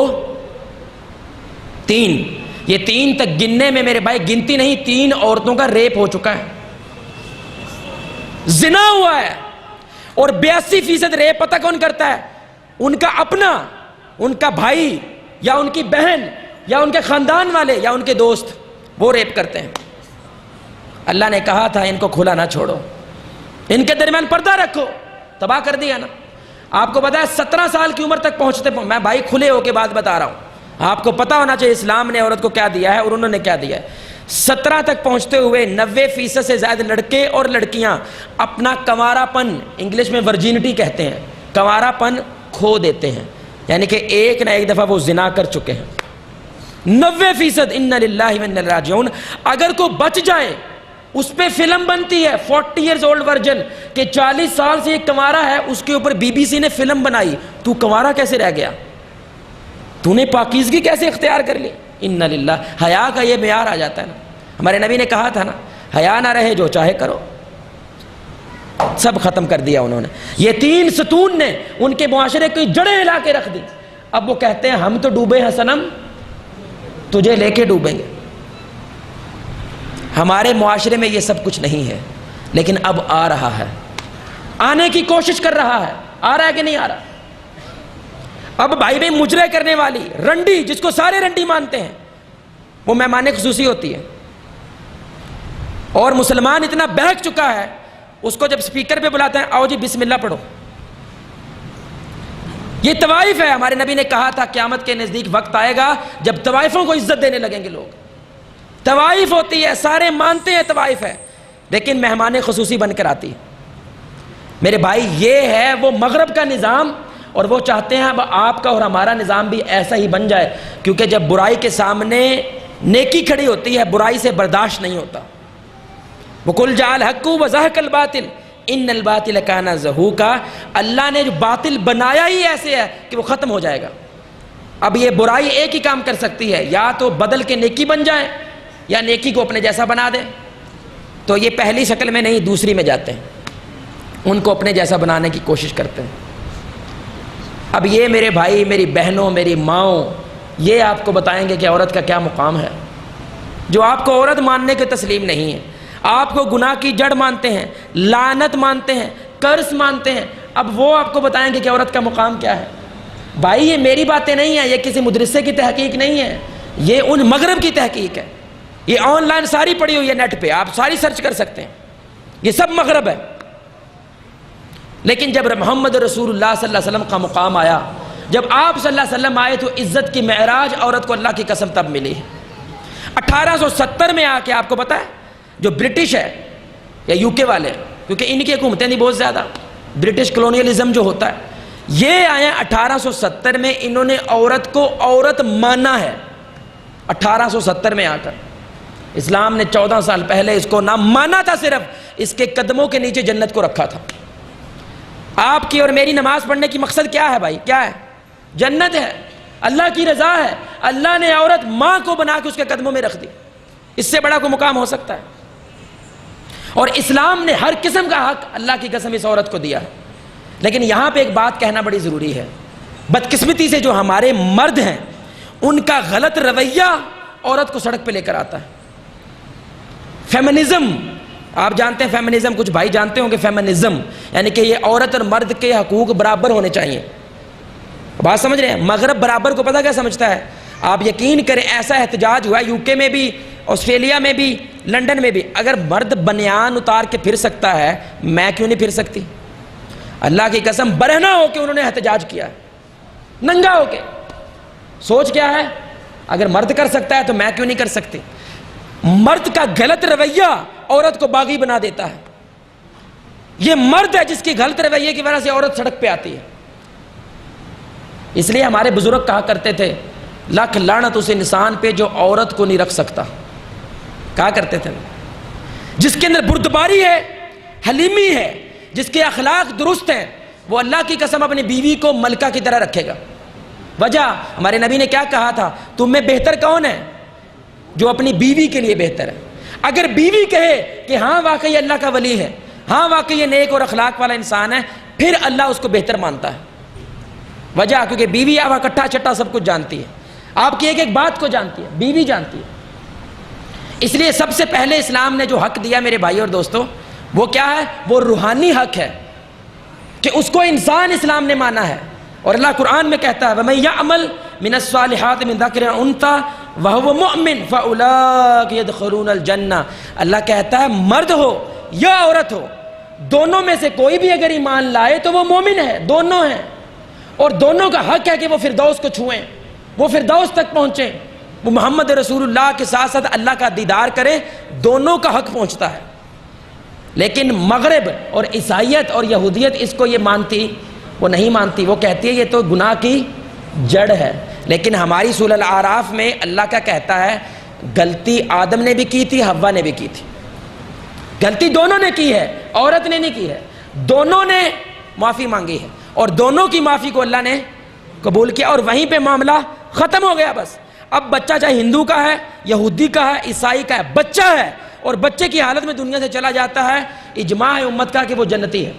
3، یہ 3 تک گننے میں میرے بھائی گنتی نہیں، 3 عورتوں کا ریپ ہو چکا ہے، زنا ہوا ہے. اور 82% ریپ پتہ کون کرتا ہے؟ ان کا اپنا، ان کا بھائی یا ان کی بہن یا ان کے خاندان والے یا ان کے دوست، وہ ریپ کرتے ہیں. اللہ نے کہا تھا ان کو کھلا نہ چھوڑو، ان کے درمیان پردہ رکھو. تباہ کر دیا نا. آپ کو پتا ہے 17 سال کی عمر تک پہنچتے، میں بھائی کھلے ہو کے بات بتا رہا ہوں، آپ کو پتا ہونا چاہیے اسلام نے عورت کو کیا دیا ہے اور انہوں نے کیا دیا ہے. 17 تک پہنچتے ہوئے 90% سے زائد لڑکے اور لڑکیاں اپنا کنوارا پن، انگلش میں ورجینٹی کہتے ہیں، کنوارا پن کھو دیتے ہیں، یعنی کہ ایک نہ ایک دفعہ وہ زنا کر چکے ہیں. 90%. انا للہ و انا الیہ راجعون. اگر کوئی بچ جائے اس پہ فلم بنتی ہے 40 ایئرز اولڈ ورجن کہ 40 سال سے ایک کنوارا ہے، اس کے اوپر BBC نے فلم بنائی، تو کنوارا کیسے رہ گیا، تو نے پاکیزگی کیسے اختیار کر لی. انا للہ. حیا کا یہ معیار آ جاتا ہے نا. ہمارے نبی نے کہا تھا نا حیا نہ رہے جو چاہے کرو. سب ختم کر دیا انہوں نے. یہ 3 ستون نے ان کے معاشرے کی جڑیں ہلا کے رکھ دی. اب وہ کہتے ہیں ہم تو ڈوبے ہیں صنم، تجھے لے کے ڈوبیں گے. ہمارے معاشرے میں یہ سب کچھ نہیں ہے، لیکن اب آ رہا ہے، آنے کی کوشش کر رہا ہے۔ آ رہا ہے کہ نہیں آ رہا؟ اب بھائی مجرے کرنے والی رنڈی، جس کو سارے رنڈی مانتے ہیں، وہ مہمان خصوصی ہوتی ہے، اور مسلمان اتنا بہک چکا ہے، اس کو جب سپیکر پہ بلاتے ہیں، آؤ جی بسم اللہ پڑھو۔ یہ طوائف ہے۔ ہمارے نبی نے کہا تھا قیامت کے نزدیک وقت آئے گا جب طوائفوں کو عزت دینے لگیں گے لوگ۔ طوائف ہوتی ہے، سارے مانتے ہیں طوائف ہے، لیکن مہمان خصوصی بن کر آتی ہے۔ میرے بھائی یہ ہے وہ مغرب کا نظام، اور وہ چاہتے ہیں اب آپ کا اور ہمارا نظام بھی ایسا ہی بن جائے، کیونکہ جب برائی کے سامنے نیکی کھڑی ہوتی ہے، برائی سے برداشت نہیں ہوتا۔ وَقُلْ جَعَ الْحَقُّ وَزَهَقَ الْبَاطِلُ إِنَّ الْبَاطِلَ كَانَ زَهُوقًا۔ اللہ نے جو باطل بنایا ہی ایسے ہے کہ وہ ختم ہو جائے گا۔ اب یہ برائی ایک ہی کام کر سکتی ہے، یا تو بدل کے نیکی بن جائے یا نیکی کو اپنے جیسا بنا دے۔ تو یہ پہلی شکل میں نہیں، دوسری میں جاتے ہیں، ان کو اپنے جیسا بنانے کی کوشش کرتے ہیں۔ اب یہ میرے بھائی، میری بہنوں، میری ماؤں، یہ آپ کو بتائیں گے کہ عورت کا کیا مقام ہے۔ جو آپ کو عورت ماننے کے تسلیم نہیں ہے، آپ کو گناہ کی جڑ مانتے ہیں، لعنت مانتے ہیں، کرس مانتے ہیں، اب وہ آپ کو بتائیں گے کہ عورت کا مقام کیا ہے۔ بھائی یہ میری باتیں نہیں ہیں، یہ کسی مدرسے کی تحقیق نہیں ہے، یہ ان مغرب کی تحقیق ہے۔ یہ آن لائن ساری پڑی ہوئی ہے، نیٹ پہ آپ ساری سرچ کر سکتے ہیں، یہ سب مغرب ہے۔ لیکن جب محمد رسول اللہ صلی اللہ علیہ وسلم کا مقام آیا، جب آپ صلی اللہ علیہ وسلم آئے، تو عزت کی معراج عورت کو اللہ کی قسم تب ملی۔ 1870 میں آ کے آپ کو پتہ ہے جو برٹش ہے یا یو کے والے، کیونکہ ان کی حکومتیں نہیں بہت زیادہ، برٹش کلونیلزم جو ہوتا ہے، یہ آئے 1870 میں، انہوں نے عورت کو عورت مانا ہے۔ 1870 میں آ کر اسلام نے 14 سال پہلے اس کو نہ مانا تھا، صرف اس کے قدموں کے نیچے جنت کو رکھا تھا۔ آپ کی اور میری نماز پڑھنے کی مقصد کیا ہے بھائی؟ کیا ہے؟ جنت ہے، اللہ کی رضا ہے۔ اللہ نے عورت ماں کو بنا کے اس کے قدموں میں رکھ دی، اس سے بڑا کوئی مقام ہو سکتا ہے؟ اور اسلام نے ہر قسم کا حق اللہ کی قسم اس عورت کو دیا ہے۔ لیکن یہاں پہ ایک بات کہنا بڑی ضروری ہے، بدقسمتی سے جو ہمارے مرد ہیں ان کا غلط رویہ عورت کو سڑک پہ لے کر آتا ہے۔ فیمنزم، آپ جانتے ہیں فیمنزم، کچھ بھائی جانتے ہوں گے فیمنزم یعنی کہ یہ عورت اور مرد کے حقوق برابر ہونے چاہیے۔ بات سمجھ رہے ہیں؟ مغرب برابر کو پتہ کیا سمجھتا ہے؟ آپ یقین کریں ایسا احتجاج ہوا یو کے میں بھی، آسٹریلیا میں بھی، لنڈن میں بھی۔ اگر مرد بنیان اتار کے پھر سکتا ہے، میں کیوں نہیں پھر سکتی؟ اللہ کی قسم برہنہ ہو کے انہوں نے احتجاج کیا، ننگا ہو کے۔ سوچ کیا ہے؟ اگر مرد کر سکتا ہے تو میں کیوں نہیں کر سکتی؟ مرد کا غلط رویہ عورت کو باغی بنا دیتا ہے۔ یہ مرد ہے جس کی غلط رویے کی وجہ سے عورت سڑک پہ آتی ہے۔ اس لیے ہمارے بزرگ کہا کرتے تھے، لاکھ لعنت اس انسان پہ جو عورت کو نہیں رکھ سکتا۔ کہا کرتے تھے جس کے اندر بردباری ہے، حلیمی ہے، جس کے اخلاق درست ہیں، وہ اللہ کی قسم اپنی بیوی کو ملکہ کی طرح رکھے گا۔ وجہ ہمارے نبی نے کیا کہا تھا؟ تم میں بہتر کون ہے؟ جو اپنی بیوی کے لیے بہتر ہے۔ اگر بیوی کہے کہ ہاں واقعی اللہ کا ولی ہے، ہاں واقعی یہ نیک اور اخلاق والا انسان ہے، پھر اللہ اس کو بہتر مانتا ہے۔ وجہ کیونکہ بیوی آپ کٹھا چٹا سب کچھ جانتی ہے، آپ کی ایک ایک بات کو جانتی ہے، بیوی جانتی ہے۔ اس لیے سب سے پہلے اسلام نے جو حق دیا میرے بھائی اور دوستوں، وہ کیا ہے؟ وہ روحانی حق ہے کہ اس کو انسان اسلام نے مانا ہے۔ اور اللہ قرآن میں کہتا ہے وَمَن يَعْمَلْ مِنَ الصَّالِحَاتِ مِن ذَكَرٍ أَوْ أُنثَىٰ وَهُوَ مُؤْمِنٌ فَأُولَٰئِكَ يَدْخُلُونَ الْجَنَّةَ۔ اللہ کہتا ہے مرد ہو یا عورت ہو، دونوں میں سے کوئی بھی اگر ایمان لائے تو وہ مومن ہے، دونوں ہیں، اور دونوں کا حق ہے کہ وہ فردوس کو چھوئیں، وہ فردوس تک پہنچیں، وہ محمد رسول اللہ کے ساتھ ساتھ اللہ کا دیدار کریں، دونوں کا حق پہنچتا ہے۔ لیکن مغرب اور عیسائیت اور یہودیت اس کو یہ مانتی، وہ نہیں مانتی، وہ کہتی ہے یہ تو گناہ کی جڑ ہے۔ لیکن ہماری سورہ الاعراف میں اللہ کا کہتا ہے غلطی آدم نے بھی کی تھی، حوا نے بھی کی تھی، غلطی دونوں نے کی ہے، عورت نے نہیں کی ہے، دونوں نے معافی مانگی ہے، اور دونوں کی معافی کو اللہ نے قبول کیا، اور وہیں پہ معاملہ ختم ہو گیا۔ بس اب بچہ چاہے ہندو کا ہے، یہودی کا ہے، عیسائی کا ہے، بچہ ہے، اور بچے کی حالت میں دنیا سے چلا جاتا ہے، اجماع ہے امت کا کہ وہ جنتی ہے۔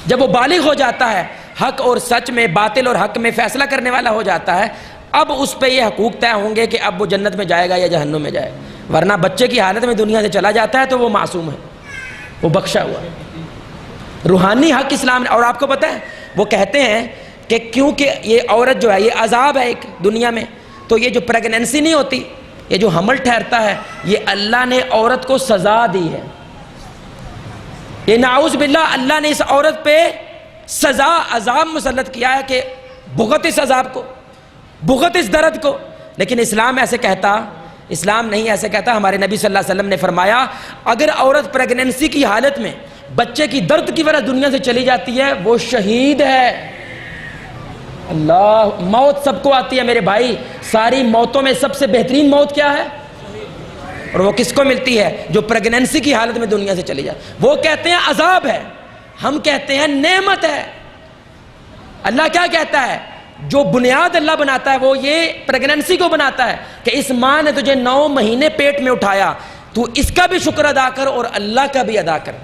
جب وہ بالغ ہو جاتا ہے، حق اور سچ میں، باطل اور حق میں فیصلہ کرنے والا ہو جاتا ہے، اب اس پہ یہ حقوق طے ہوں گے کہ اب وہ جنت میں جائے گا یا جہنم میں جائے گا۔ ورنہ بچے کی حالت میں دنیا سے چلا جاتا ہے تو وہ معصوم ہے، وہ بخشا ہوا ہے۔ روحانی حق اسلام نے، اور آپ کو پتہ ہے وہ کہتے ہیں کہ کیونکہ یہ عورت جو ہے یہ عذاب ہے ایک دنیا میں، تو یہ جو پریگننسی نہیں ہوتی، یہ جو حمل ٹھہرتا ہے، یہ اللہ نے عورت کو سزا دی ہے۔ یہ نعوذ باللہ اللہ نے اس عورت پہ سزا عذاب مسلط کیا ہے کہ بھگت اس عذاب کو، بھگت اس درد کو۔ لیکن اسلام ایسے کہتا، اسلام نہیں ایسے کہتا۔ ہمارے نبی صلی اللہ علیہ وسلم نے فرمایا اگر عورت پریگننسی کی حالت میں بچے کی درد کی وجہ دنیا سے چلی جاتی ہے وہ شہید ہے۔ اللہ، موت سب کو آتی ہے میرے بھائی، ساری موتوں میں سب سے بہترین موت کیا ہے؟ اور وہ کس کو ملتی ہے؟ جو پریگننسی کی حالت میں دنیا سے چلی جائے۔ وہ کہتے ہیں عذاب ہے، ہم کہتے ہیں نعمت ہے۔ اللہ کیا کہتا ہے؟ جو بنیاد اللہ بناتا ہے وہ یہ پریگننسی کو بناتا ہے کہ اس ماں نے تجھے 9 مہینے پیٹ میں اٹھایا، تو اس کا بھی شکر ادا کر اور اللہ کا بھی ادا کر۔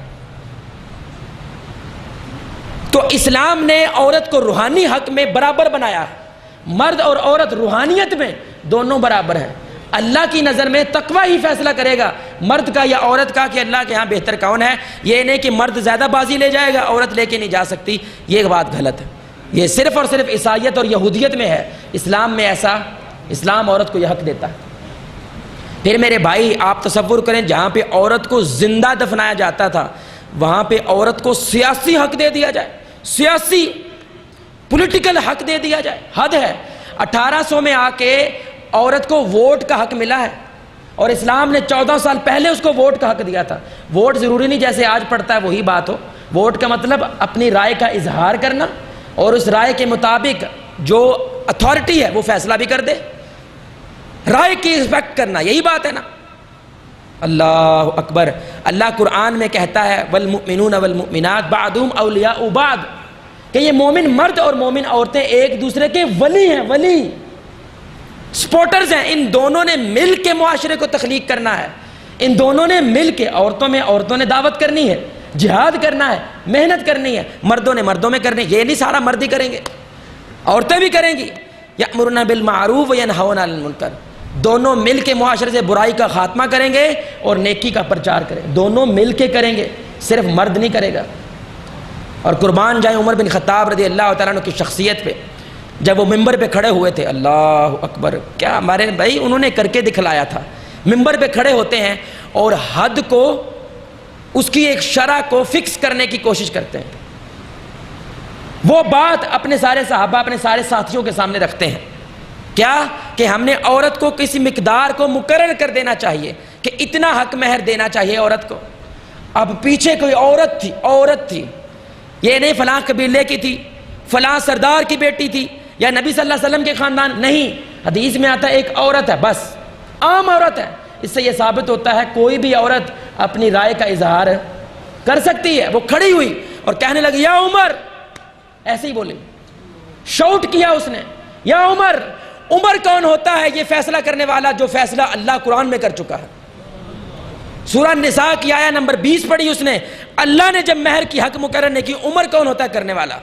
تو اسلام نے عورت کو روحانی حق میں برابر بنایا، مرد اور عورت روحانیت میں دونوں برابر ہیں۔ اللہ کی نظر میں تقوی ہی فیصلہ کرے گا مرد کا یا عورت کا کہ اللہ کے ہاں بہتر کون ہے۔ یہ نہیں کہ مرد زیادہ بازی لے جائے گا عورت لے کے نہیں جا سکتی، یہ بات غلط ہے۔ یہ صرف اور صرف عیسائیت اور یہودیت میں ہے، اسلام میں ایسا، اسلام عورت کو یہ حق دیتا ہے۔ پھر میرے بھائی آپ تصور کریں جہاں پہ عورت کو زندہ دفنایا جاتا تھا وہاں پہ عورت کو سیاسی حق دے دیا جائے، سیاسی پولیٹیکل حق دے دیا جائے، حد ہے۔ 1800 میں آ کے عورت کو ووٹ کا حق ملا ہے، اور اسلام نے 14 سال پہلے اس کو ووٹ کا حق دیا تھا۔ ووٹ ضروری نہیں جیسے آج پڑتا ہے وہی بات ہو، ووٹ کا مطلب اپنی رائے کا اظہار کرنا اور اس رائے کے مطابق جو اتھارٹی ہے وہ فیصلہ بھی کر دے، رائے کی رسپیکٹ کرنا، یہی بات ہے نا۔ اللہ اکبر۔ اللہ قرآن میں کہتا ہے والمؤمنون والمؤمنات بعضهم اولیاء بعض، کہ یہ مومن مرد اور مومن عورتیں ایک دوسرے کے ولی ہیں، ولی سپورٹرز ہیں۔ ان دونوں نے مل کے معاشرے کو تخلیق کرنا ہے، ان دونوں نے مل کے، عورتوں نے دعوت کرنی ہے، جہاد کرنا ہے، محنت کرنی ہے، مردوں نے مردوں میں کرنی ہے۔ یہ نہیں سارا مرد ہی کریں گے، عورتیں بھی کریں گی۔ یأمرون بالمعروف وینہون عن المنکر، دونوں مل کے معاشرے سے برائی کا خاتمہ کریں گے اور نیکی کا پرچار کریں گے، دونوں مل کے کریں گے، صرف مرد نہیں کرے گا۔ اور قربان جائیں عمر بن خطاب رضی اللہ تعالیٰ عنہ کی شخصیت پہ، جب وہ ممبر پہ کھڑے ہوئے تھے، اللہ اکبر، کیا ہمارے بھائی انہوں نے کر کے دکھلایا تھا۔ ممبر پہ کھڑے ہوتے ہیں اور حد کو، اس کی ایک شرح کو فکس کرنے کی کوشش کرتے ہیں، وہ بات اپنے سارے صحابہ، اپنے سارے ساتھیوں کے سامنے رکھتے ہیں، کیا کہ ہم نے عورت کو کسی مقدار کو مقرر کر دینا چاہیے کہ اتنا حق مہر دینا چاہیے عورت کو۔ اب پیچھے کوئی عورت تھی، یہ نہیں فلاں قبیلے کی تھی، فلاں سردار کی بیٹی تھی یا نبی صلی اللہ علیہ وسلم کے خاندان، نہیں، حدیث میں آتا ہے ایک عورت ہے، بس عام عورت ہے۔ اس سے یہ ثابت ہوتا ہے کوئی بھی عورت اپنی رائے کا اظہار کر سکتی ہے۔ وہ کھڑی ہوئی اور کہنے لگی یا عمر، ایسے ہی بولی، شاؤٹ کیا اس نے، یا عمر۔ عمر کون ہوتا ہے؟ یہ فیصلہ کرنے والا جو فیصلہ اللہ قرآن میں کر چکا ہے۔ سورہ نساء کی آیہ نمبر 20 پڑھی اس نے، اللہ نے جب مہر کی حق مقرر نہیں کی، عمر کون ہوتا ہے کرنے والا؟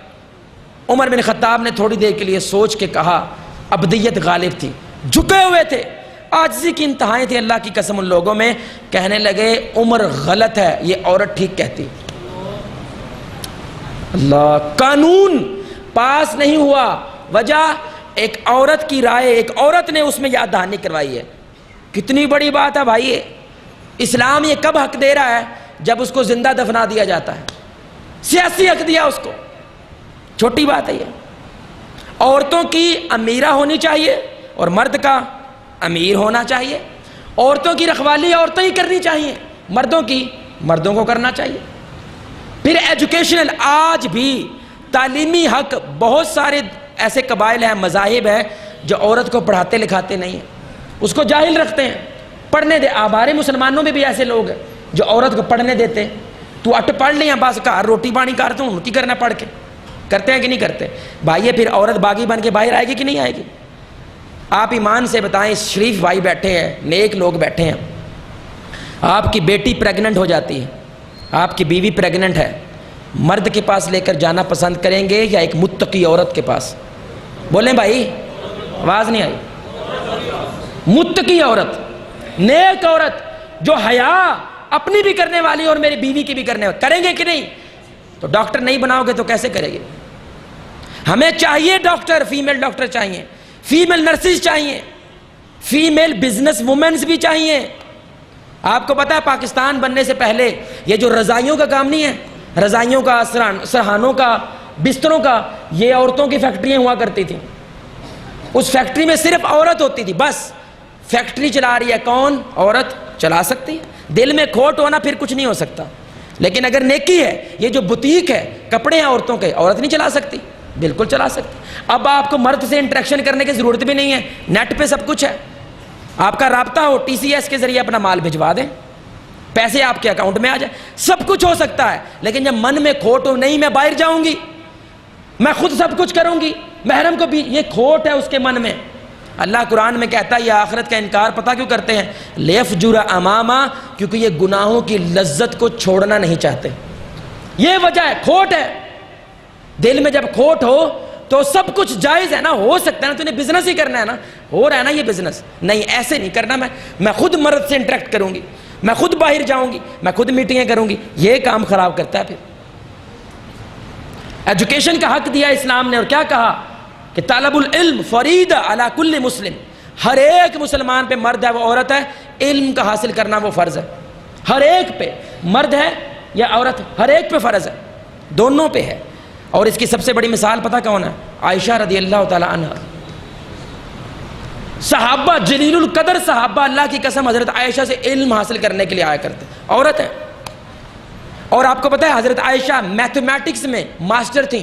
عمر بن خطاب نے تھوڑی دیر کے لیے سوچ کے کہا، ابدیت غالب تھی، جھکے ہوئے تھے، عاجزی کی انتہائیں تھی اللہ کی قسم ان لوگوں میں۔ کہنے لگے عمر غلط ہے، یہ عورت ٹھیک کہتی۔ اللہ، قانون پاس نہیں ہوا، وجہ ایک عورت کی رائے، ایک عورت نے اس میں یاد دہانی کروائی ہے۔ کتنی بڑی بات ہے بھائی، اسلام یہ کب حق دے رہا ہے؟ جب اس کو زندہ دفنا دیا جاتا ہے، سیاسی حق دیا اس کو، چھوٹی بات ہے یہ۔ عورتوں کی امیرہ ہونی چاہیے اور مرد کا امیر ہونا چاہیے، عورتوں کی رکھوالی عورتیں ہی کرنی چاہیے، مردوں کی مردوں کو کرنا چاہیے۔ پھر ایجوکیشنل، آج بھی تعلیمی حق، بہت سارے ایسے قبائل ہیں، مذاہب ہیں جو عورت کو پڑھاتے لکھاتے نہیں ہیں، اس کو جاہل رکھتے ہیں، پڑھنے دے۔ ہمارے مسلمانوں میں بھی ایسے لوگ ہیں جو عورت کو پڑھنے دیتے، تو اٹ پڑھ لیا بس، گھر روٹی پانی کرتے ہوں، کی کرنا پڑھ کے، کرتے ہیں کہ نہیں کرتے؟ بھائی پھر عورت باغی بن کے باہر آئے گی کہ نہیں آئے گی؟ آپ ایمان سے بتائیں، شریف بھائی بیٹھے ہیں، نیک لوگ بیٹھے ہیں، آپ کی بیٹی پریگننٹ ہو جاتی ہے، آپ کی بیوی پریگننٹ ہے، مرد کے پاس لے کر جانا پسند کریں گے یا ایک متقی عورت کے پاس؟ بولیں بھائی، آواز نہیں آئی۔ متقی عورت، نیک عورت جو حیا اپنی بھی کرنے والی اور میری بیوی کی بھی کرنے والی، کریں گے کہ نہیں؟ تو ڈاکٹر نہیں بناؤ گے تو کیسے کرے گے؟ ہمیں چاہیے ڈاکٹر، فیمیل ڈاکٹر چاہیے، فیمیل نرسز چاہیے، فیمیل بزنس وومنز بھی چاہیے۔ آپ کو پتا ہے پاکستان بننے سے پہلے یہ جو رضائیوں کا کام نہیں ہے، رضائیوں کا، سرہانوں کا، بستروں کا، یہ عورتوں کی فیکٹریاں ہوا کرتی تھیں۔ اس فیکٹری میں صرف عورت ہوتی تھی، بس فیکٹری چلا رہی ہے کون؟ عورت چلا سکتی ہے۔ دل میں کھوٹ ہونا پھر کچھ نہیں ہو سکتا، لیکن اگر نیکی ہے، یہ جو بوتیک ہے، کپڑے ہیں عورتوں کے، عورت نہیں چلا سکتی؟ بالکل چلا سکتی۔ اب آپ کو مرد سے انٹریکشن کرنے کی ضرورت بھی نہیں ہے، نیٹ پہ سب کچھ ہے، آپ کا رابطہ ہو، ٹی سی ایس کے ذریعے اپنا مال بھجوا دیں، پیسے آپ کے اکاؤنٹ میں آ جائے، سب کچھ ہو سکتا ہے۔ لیکن جب من میں کھوٹ ہو، نہیں میں باہر جاؤں گی، میں خود سب کچھ کروں گی، محرم کو بھی، یہ کھوٹ ہے اس کے من میں۔ اللہ قرآن میں کہتا ہے یہ آخرت کا انکار پتہ کیوں کرتے ہیں؟ لیفجر اماما، کیونکہ یہ گناہوں کی لذت کو چھوڑنا نہیں چاہتے، یہ وجہ ہے، کھوٹ ہے۔ دل میں جب کھوٹ ہو تو سب کچھ جائز ہے نا، ہو سکتا ہے نا، تو نے بزنس ہی کرنا ہے نا، ہو رہا ہے نا یہ بزنس، نہیں ایسے نہیں کرنا، میں خود مرد سے انٹریکٹ کروں گی، میں خود باہر جاؤں گی، میں خود میٹنگیں کروں گی، یہ کام خراب کرتا ہے۔ پھر ایجوکیشن کا حق دیا اسلام نے، اور کیا کہا کہ طالب العلم فریضہ علی کل مسلم، ہر ایک مسلمان پہ، مرد ہے وہ عورت ہے، علم کا حاصل کرنا وہ فرض ہے، ہر ایک پہ، مرد ہے یا عورت، ہر ایک پہ فرض ہے، دونوں پہ ہے۔ اور اس کی سب سے بڑی مثال پتہ کون ہے؟ عائشہ رضی اللہ تعالی عنہ، صحابہ جلیل القدر صحابہ، اللہ کی قسم حضرت عائشہ سے علم حاصل کرنے کے لیے آیا کرتے، عورت ہے۔ اور آپ کو پتہ ہے حضرت عائشہ میتھمیٹکس میں ماسٹر تھیں،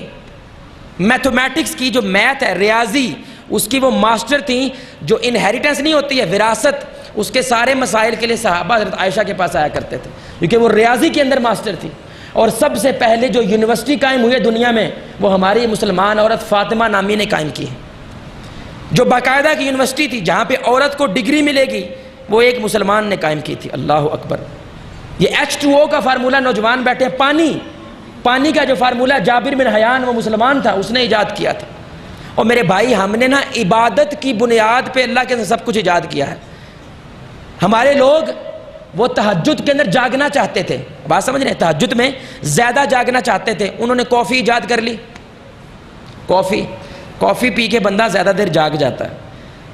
میتھمیٹکس کی جو میتھ ہے، ریاضی، اس کی وہ ماسٹر تھیں۔ جو انہیریٹنس نہیں ہوتی ہے، وراثت، اس کے سارے مسائل کے لیے صحابہ حضرت عائشہ کے پاس آیا کرتے تھے، کیونکہ وہ ریاضی کے اندر ماسٹر تھی۔ اور سب سے پہلے جو یونیورسٹی قائم ہوئی ہے دنیا میں، وہ ہماری مسلمان عورت فاطمہ نامی نے قائم کی ہے، جو باقاعدہ کی یونیورسٹی تھی جہاں پہ عورت کو ڈگری ملے گی، وہ ایک مسلمان نے قائم کی تھی۔ اللہ اکبر۔ یہ H2O کا فارمولہ، نوجوان بیٹھے ہیں، پانی کا جو فارمولہ، جابر بن حیان وہ مسلمان تھا، اس نے ایجاد کیا تھا۔ اور میرے بھائی، ہم نے نا عبادت کی بنیاد پہ اللہ کے سب کچھ ایجاد کیا ہے۔ ہمارے لوگ وہ تہجد کے اندر جاگنا چاہتے تھے، بات سمجھ رہے ہیں، تہجد میں زیادہ جاگنا چاہتے تھے، انہوں نے کافی ایجاد کر لی۔ کافی پی کے بندہ زیادہ دیر جاگ جاتا ہے،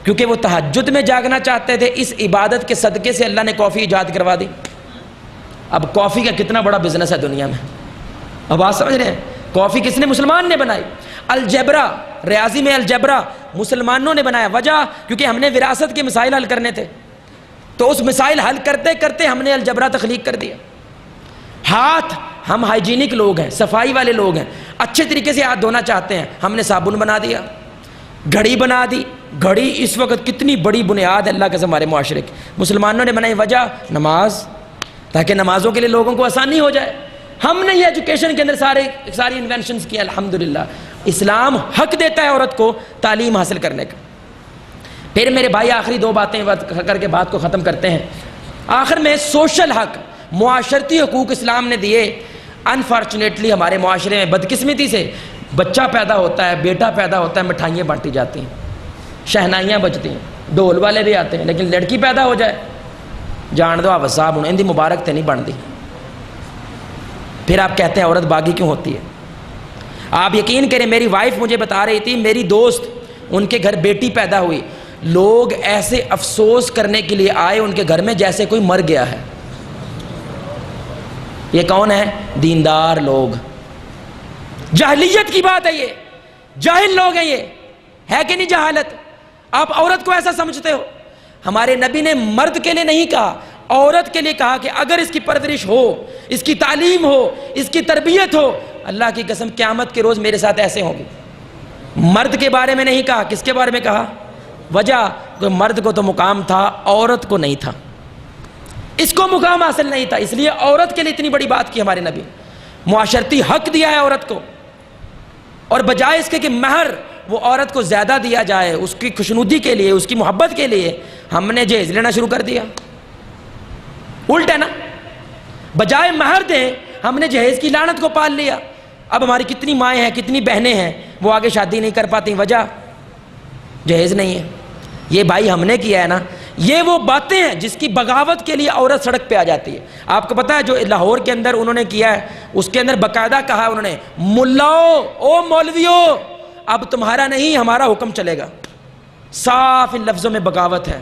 کیونکہ وہ تہجد میں جاگنا چاہتے تھے، اس عبادت کے صدقے سے اللہ نے کافی ایجاد کروا دی۔ اب کافی کا کتنا بڑا بزنس ہے دنیا میں، اب بات سمجھ رہے ہیں؟ کافی کس نے؟ مسلمان نے بنائی۔ الجبرا، ریاضی میں الجبرا مسلمانوں نے بنایا، وجہ کیونکہ ہم نے وراثت کے مسائل حل کرنے تھے، تو اس مسائل حل کرتے کرتے ہم نے الجبرا تخلیق کر دیا۔ ہاتھ، ہم ہائیجینک لوگ ہیں، صفائی والے لوگ ہیں، اچھے طریقے سے ہاتھ دھونا چاہتے ہیں، ہم نے صابن بنا دیا۔ گھڑی بنا دی، گھڑی اس وقت کتنی بڑی بنیاد ہے اللہ کے ہمارے معاشرے کی، مسلمانوں نے بنائی۔ وجہ نماز، تاکہ نمازوں کے لیے لوگوں کو آسانی ہو جائے۔ ہم نے یہ ایجوکیشن کے اندر ساری انوینشنز کی، الحمدللہ۔ اسلام حق دیتا ہے عورت کو تعلیم حاصل کرنے کا۔ پھر میرے بھائی آخری دو باتیں کر کے بات کو ختم کرتے ہیں۔ آخر میں سوشل حق، معاشرتی حقوق اسلام نے دیے۔ انفارچونیٹلی ہمارے معاشرے میں بدقسمتی سے بچہ پیدا ہوتا ہے، بیٹا پیدا ہوتا ہے، مٹھائیاں بانٹی جاتی ہیں، شہنائیاں بجتی ہیں، ڈھول والے بھی آتے ہیں، لیکن لڑکی پیدا ہو جائے، جان دو آپ صاحب ہوں، اندھی مبارک تے نہیں بن دی۔ پھر آپ کہتے ہیں عورت باغی کیوں ہوتی ہے؟ آپ یقین کریں، میری وائف مجھے بتا رہی تھی، میری دوست، ان کے گھر بیٹی پیدا ہوئی، لوگ ایسے افسوس کرنے کے لیے آئے ان کے گھر میں جیسے کوئی مر گیا ہے۔ یہ کون ہے؟ دیندار لوگ۔ جاہلیت کی بات ہے، یہ جاہل لوگ ہیں، یہ ہے کہ نہیں جہالت؟ آپ عورت کو ایسا سمجھتے ہو؟ ہمارے نبی نے مرد کے لیے نہیں کہا، عورت کے لیے کہا کہ اگر اس کی پرورش ہو، اس کی تعلیم ہو، اس کی تربیت ہو، اللہ کی قسم قیامت کے روز میرے ساتھ ایسے ہوں گے۔ مرد کے بارے میں نہیں کہا، کس کے بارے میں کہا؟ وجہ کہ مرد کو تو مقام تھا، عورت کو نہیں تھا، اس کو مقام حاصل نہیں تھا، اس لیے عورت کے لیے اتنی بڑی بات کی ہمارے نبی۔ معاشرتی حق دیا ہے عورت کو، اور بجائے اس کے کہ مہر وہ عورت کو زیادہ دیا جائے اس کی خوشنودی کے لیے، اس کی محبت کے لیے، ہم نے جہیز لینا شروع کر دیا۔ الٹ ہے نا، بجائے مہر دیں ہم نے جہیز کی لعنت کو پال لیا۔ اب ہماری کتنی مائیں ہیں، کتنی بہنیں ہیں، وہ آگے شادی نہیں کر پاتی، وجہ جہیز نہیں ہے۔ یہ بھائی ہم نے کیا ہے نا، یہ وہ باتیں ہیں جس کی بغاوت کے لیے عورت سڑک پہ آ جاتی ہے۔ آپ کو پتہ ہے جو لاہور کے اندر انہوں نے کیا ہے، اس کے اندر باقاعدہ کہا انہوں نے، ملاؤ او مولویو اب تمہارا نہیں ہمارا حکم چلے گا۔ صاف ان لفظوں میں بغاوت ہے،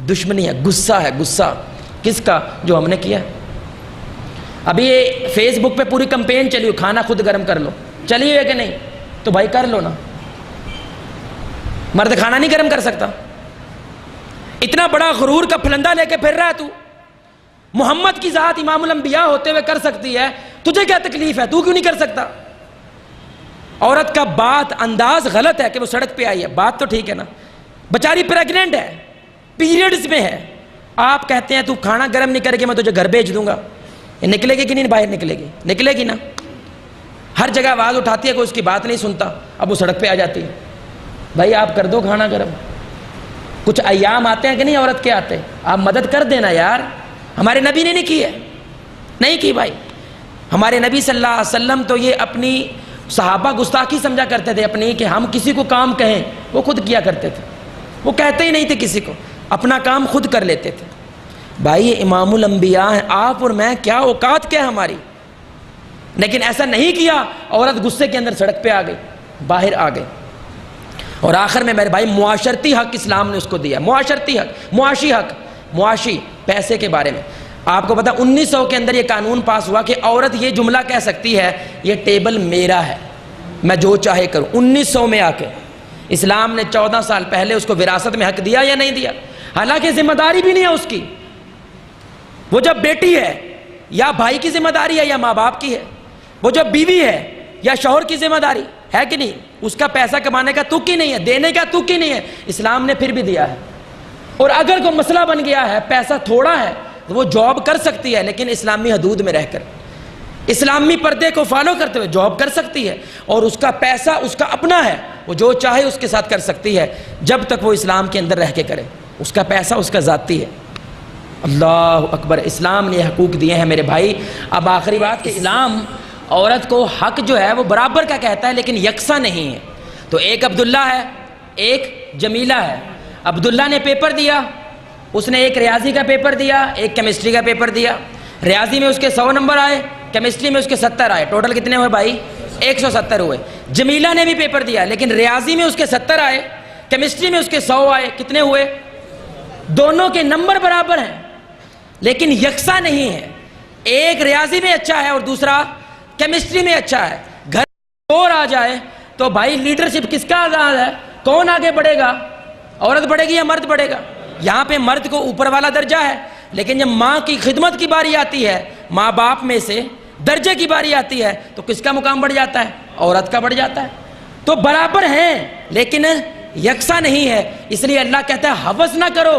دشمنی ہے، غصہ ہے، غصہ کس کا؟ جو ہم نے کیا ہے۔ ابھی یہ فیس بک پہ پوری کمپین چلی ہو، کھانا خود گرم کر لو، چلی ہے کہ نہیں؟ تو بھائی کر لو نا، مرد کھانا نہیں گرم کر سکتا؟ اتنا بڑا غرور کا پھلندہ لے کے پھر رہا ہے تو، محمد کی ذات امام الانبیاء ہوتے ہوئے کر سکتی ہے، تجھے کیا تکلیف ہے؟ تو کیوں نہیں کر سکتا؟ عورت کا بات انداز غلط ہے کہ وہ سڑک پہ آئی ہے، بات تو ٹھیک ہے نا، بیچاری پریگننٹ ہے، پیریڈز میں ہے، آپ کہتے ہیں تو کھانا گرم نہیں کرے گی میں تجھے گھر بھیج دوں گا، یہ نکلے گی کہ نہیں؟ باہر نکلے گی؟ نکلے گی نا۔ ہر جگہ آواز اٹھاتی ہے، کوئی اس کی بات نہیں سنتا، اب وہ سڑک پہ آ جاتی ہے، بھائی آپ کر دو کھانا گرم۔ کچھ ایام آتے ہیں کہ نہیں عورت کے آتے، آپ مدد کر دینا یار۔ ہمارے نبی نے نہیں کی ہے، نہیں کی بھائی۔ ہمارے نبی صلی اللہ علیہ وسلم تو یہ اپنی صحابہ گستاخی سمجھا کرتے تھے اپنی، کہ ہم کسی کو کام کہیں، وہ خود کیا کرتے تھے، وہ کہتے ہی نہیں تھے کسی کو، اپنا کام خود کر لیتے تھے۔ بھائی یہ امام الانبیاء ہیں، آپ اور میں کیا اوقات کیا ہماری؟ لیکن ایسا نہیں کیا، عورت غصے کے اندر سڑک پہ آ گئی، باہر آ گئی۔ اور آخر میں میرے بھائی معاشرتی حق اسلام نے اس کو دیا، معاشرتی حق، معاشی حق، معاشی پیسے کے بارے میں آپ کو پتا 1900 کے اندر یہ قانون پاس ہوا کہ عورت یہ جملہ کہہ سکتی ہے، یہ ٹیبل میرا ہے، میں جو چاہے کروں۔ 1900 میں آ کے اسلام نے 14 سال پہلے اس کو وراثت میں حق دیا یا نہیں دیا؟ حالانکہ ذمہ داری بھی نہیں ہے اس کی، وہ جب بیٹی ہے یا بھائی کی ذمہ داری ہے یا ماں باپ کی ہے، وہ جب بیوی ہے یا شوہر کی ذمہ داری ہے کہ نہیں؟ اس کا پیسہ کمانے کا تک ہی نہیں ہے، دینے کا تک ہی نہیں ہے، اسلام نے پھر بھی دیا ہے۔ اور اگر کوئی مسئلہ بن گیا ہے، پیسہ تھوڑا ہے، تو وہ جاب کر سکتی ہے، لیکن اسلامی حدود میں رہ کر، اسلامی پردے کو فالو کرتے ہوئے جاب کر سکتی ہے، اور اس کا پیسہ اس کا اپنا ہے، وہ جو چاہے اس کے ساتھ کر سکتی ہے، جب تک وہ اسلام کے اندر رہ کے کرے، اس کا پیسہ اس کا ذاتی ہے۔ اللہ اکبر، اسلام نے یہ حقوق دیے ہیں میرے بھائی۔ اب آخری بات کہ اسلام عورت کو حق جو ہے وہ برابر کا کہتا ہے، لیکن یکساں نہیں ہے۔ تو ایک عبداللہ ہے، ایک جمیلہ ہے۔ عبداللہ نے پیپر دیا، اس نے ایک ریاضی کا پیپر دیا، ایک کیمسٹری کا پیپر دیا۔ ریاضی میں اس کے 100 نمبر آئے، کیمسٹری میں اس کے 70 آئے، ٹوٹل کتنے ہوئے بھائی؟ 170 ہوئے۔ جمیلہ نے بھی پیپر دیا، لیکن ریاضی میں اس کے 70 آئے، کیمسٹری میں اس کے 100 آئے، کتنے ہوئے؟ دونوں کے نمبر برابر ہیں، لیکن یکساں نہیں ہے۔ ایک ریاضی میں اچھا ہے اور دوسرا کیمسٹری میں اچھا ہے۔ گھر اور آ جائے تو بھائی لیڈرشپ کس کا آزاد ہے؟ کون آگے بڑھے گا؟ عورت بڑھے گی یا مرد بڑھے گا؟ یہاں پہ مرد کو اوپر والا درجہ ہے، لیکن جب ماں کی خدمت کی باری آتی ہے، ماں باپ میں سے درجے کی باری آتی ہے، تو کس کا مقام بڑھ جاتا ہے؟ عورت کا بڑھ جاتا ہے۔ تو برابر ہیں لیکن یکساں نہیں ہے، اس لیے اللہ کہتا ہے ہوس نہ کرو،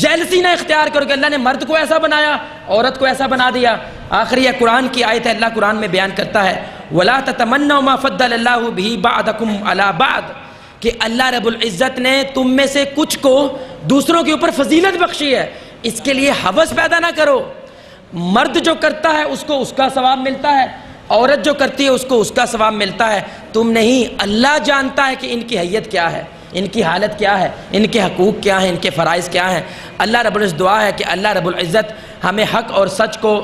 جیلسی نہ اختیار کرو کہ اللہ نے مرد کو ایسا بنایا، عورت کو ایسا بنا دیا۔ آخری یہ قرآن کی آیت ہے، اللہ قرآن میں بیان کرتا ہے وَلَا تَتَمَنَّوْا مَا فَضَّلَ اللَّهُ بِهِ بَعْضَكُمْ عَلَى بَعْضٍ، کہ اللہ رب العزت نے تم میں سے کچھ کو دوسروں کے اوپر فضیلت بخشی ہے، اس کے لیے ہوس پیدا نہ کرو۔ مرد جو کرتا ہے اس کو اس کا ثواب ملتا ہے، عورت جو کرتی ہے اس کو اس کا ثواب ملتا ہے، تم نہیں۔ اللہ جانتا ہے کہ ان کی حیت کیا ہے، ان کی حالت کیا ہے، ان کے حقوق کیا ہیں، ان کے فرائض کیا ہیں۔ اللہ رب العزت دعا ہے کہ اللہ رب العزت ہمیں حق اور سچ کو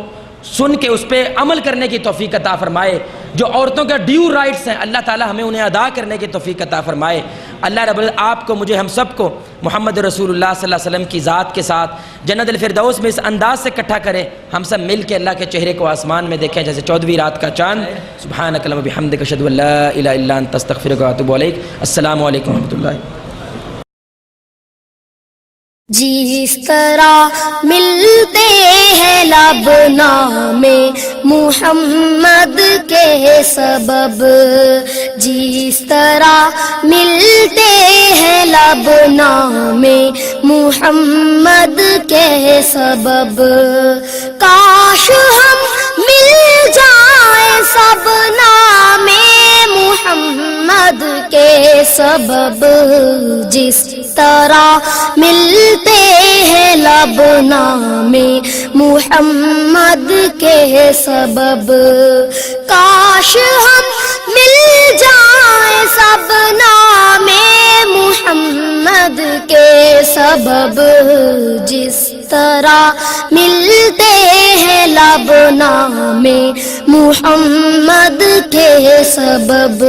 سن کے اس پہ عمل کرنے کی توفیق عطا فرمائے۔ جو عورتوں کا ڈیو رائٹس ہیں اللہ تعالی ہمیں انہیں ادا کرنے کی توفیق عطا فرمائے۔ اللہ رب العزت آپ کو، مجھے، ہم سب کو محمد رسول اللہ صلی اللہ علیہ وسلم کی ذات کے ساتھ جنت الفردوس میں اس انداز سے اکٹھا کرے، ہم سب مل کے اللہ کے چہرے کو آسمان میں دیکھیں جیسے 14ویں رات کا چاند۔ سبحانک اللہم و بحمدک، اشہد ان لا الہ الا انت، استغفرک و اتوب الیک۔ السلام علیکم و رحمۃ اللہ۔ جس طرح ملتے ہیں لب نام محمد کے سبب، جس طرح ملتے ہیں لب نام محمد کے سبب، کاش ہم مل جائیں سب نام محمد کے سبب، جس طرح ملتے ہیں لب نام محمد کے سبب، کاش ہم مل جائیں سب نام محمد کے سبب جس طرح ملتے ہیں لبناں میں محمد کے سبب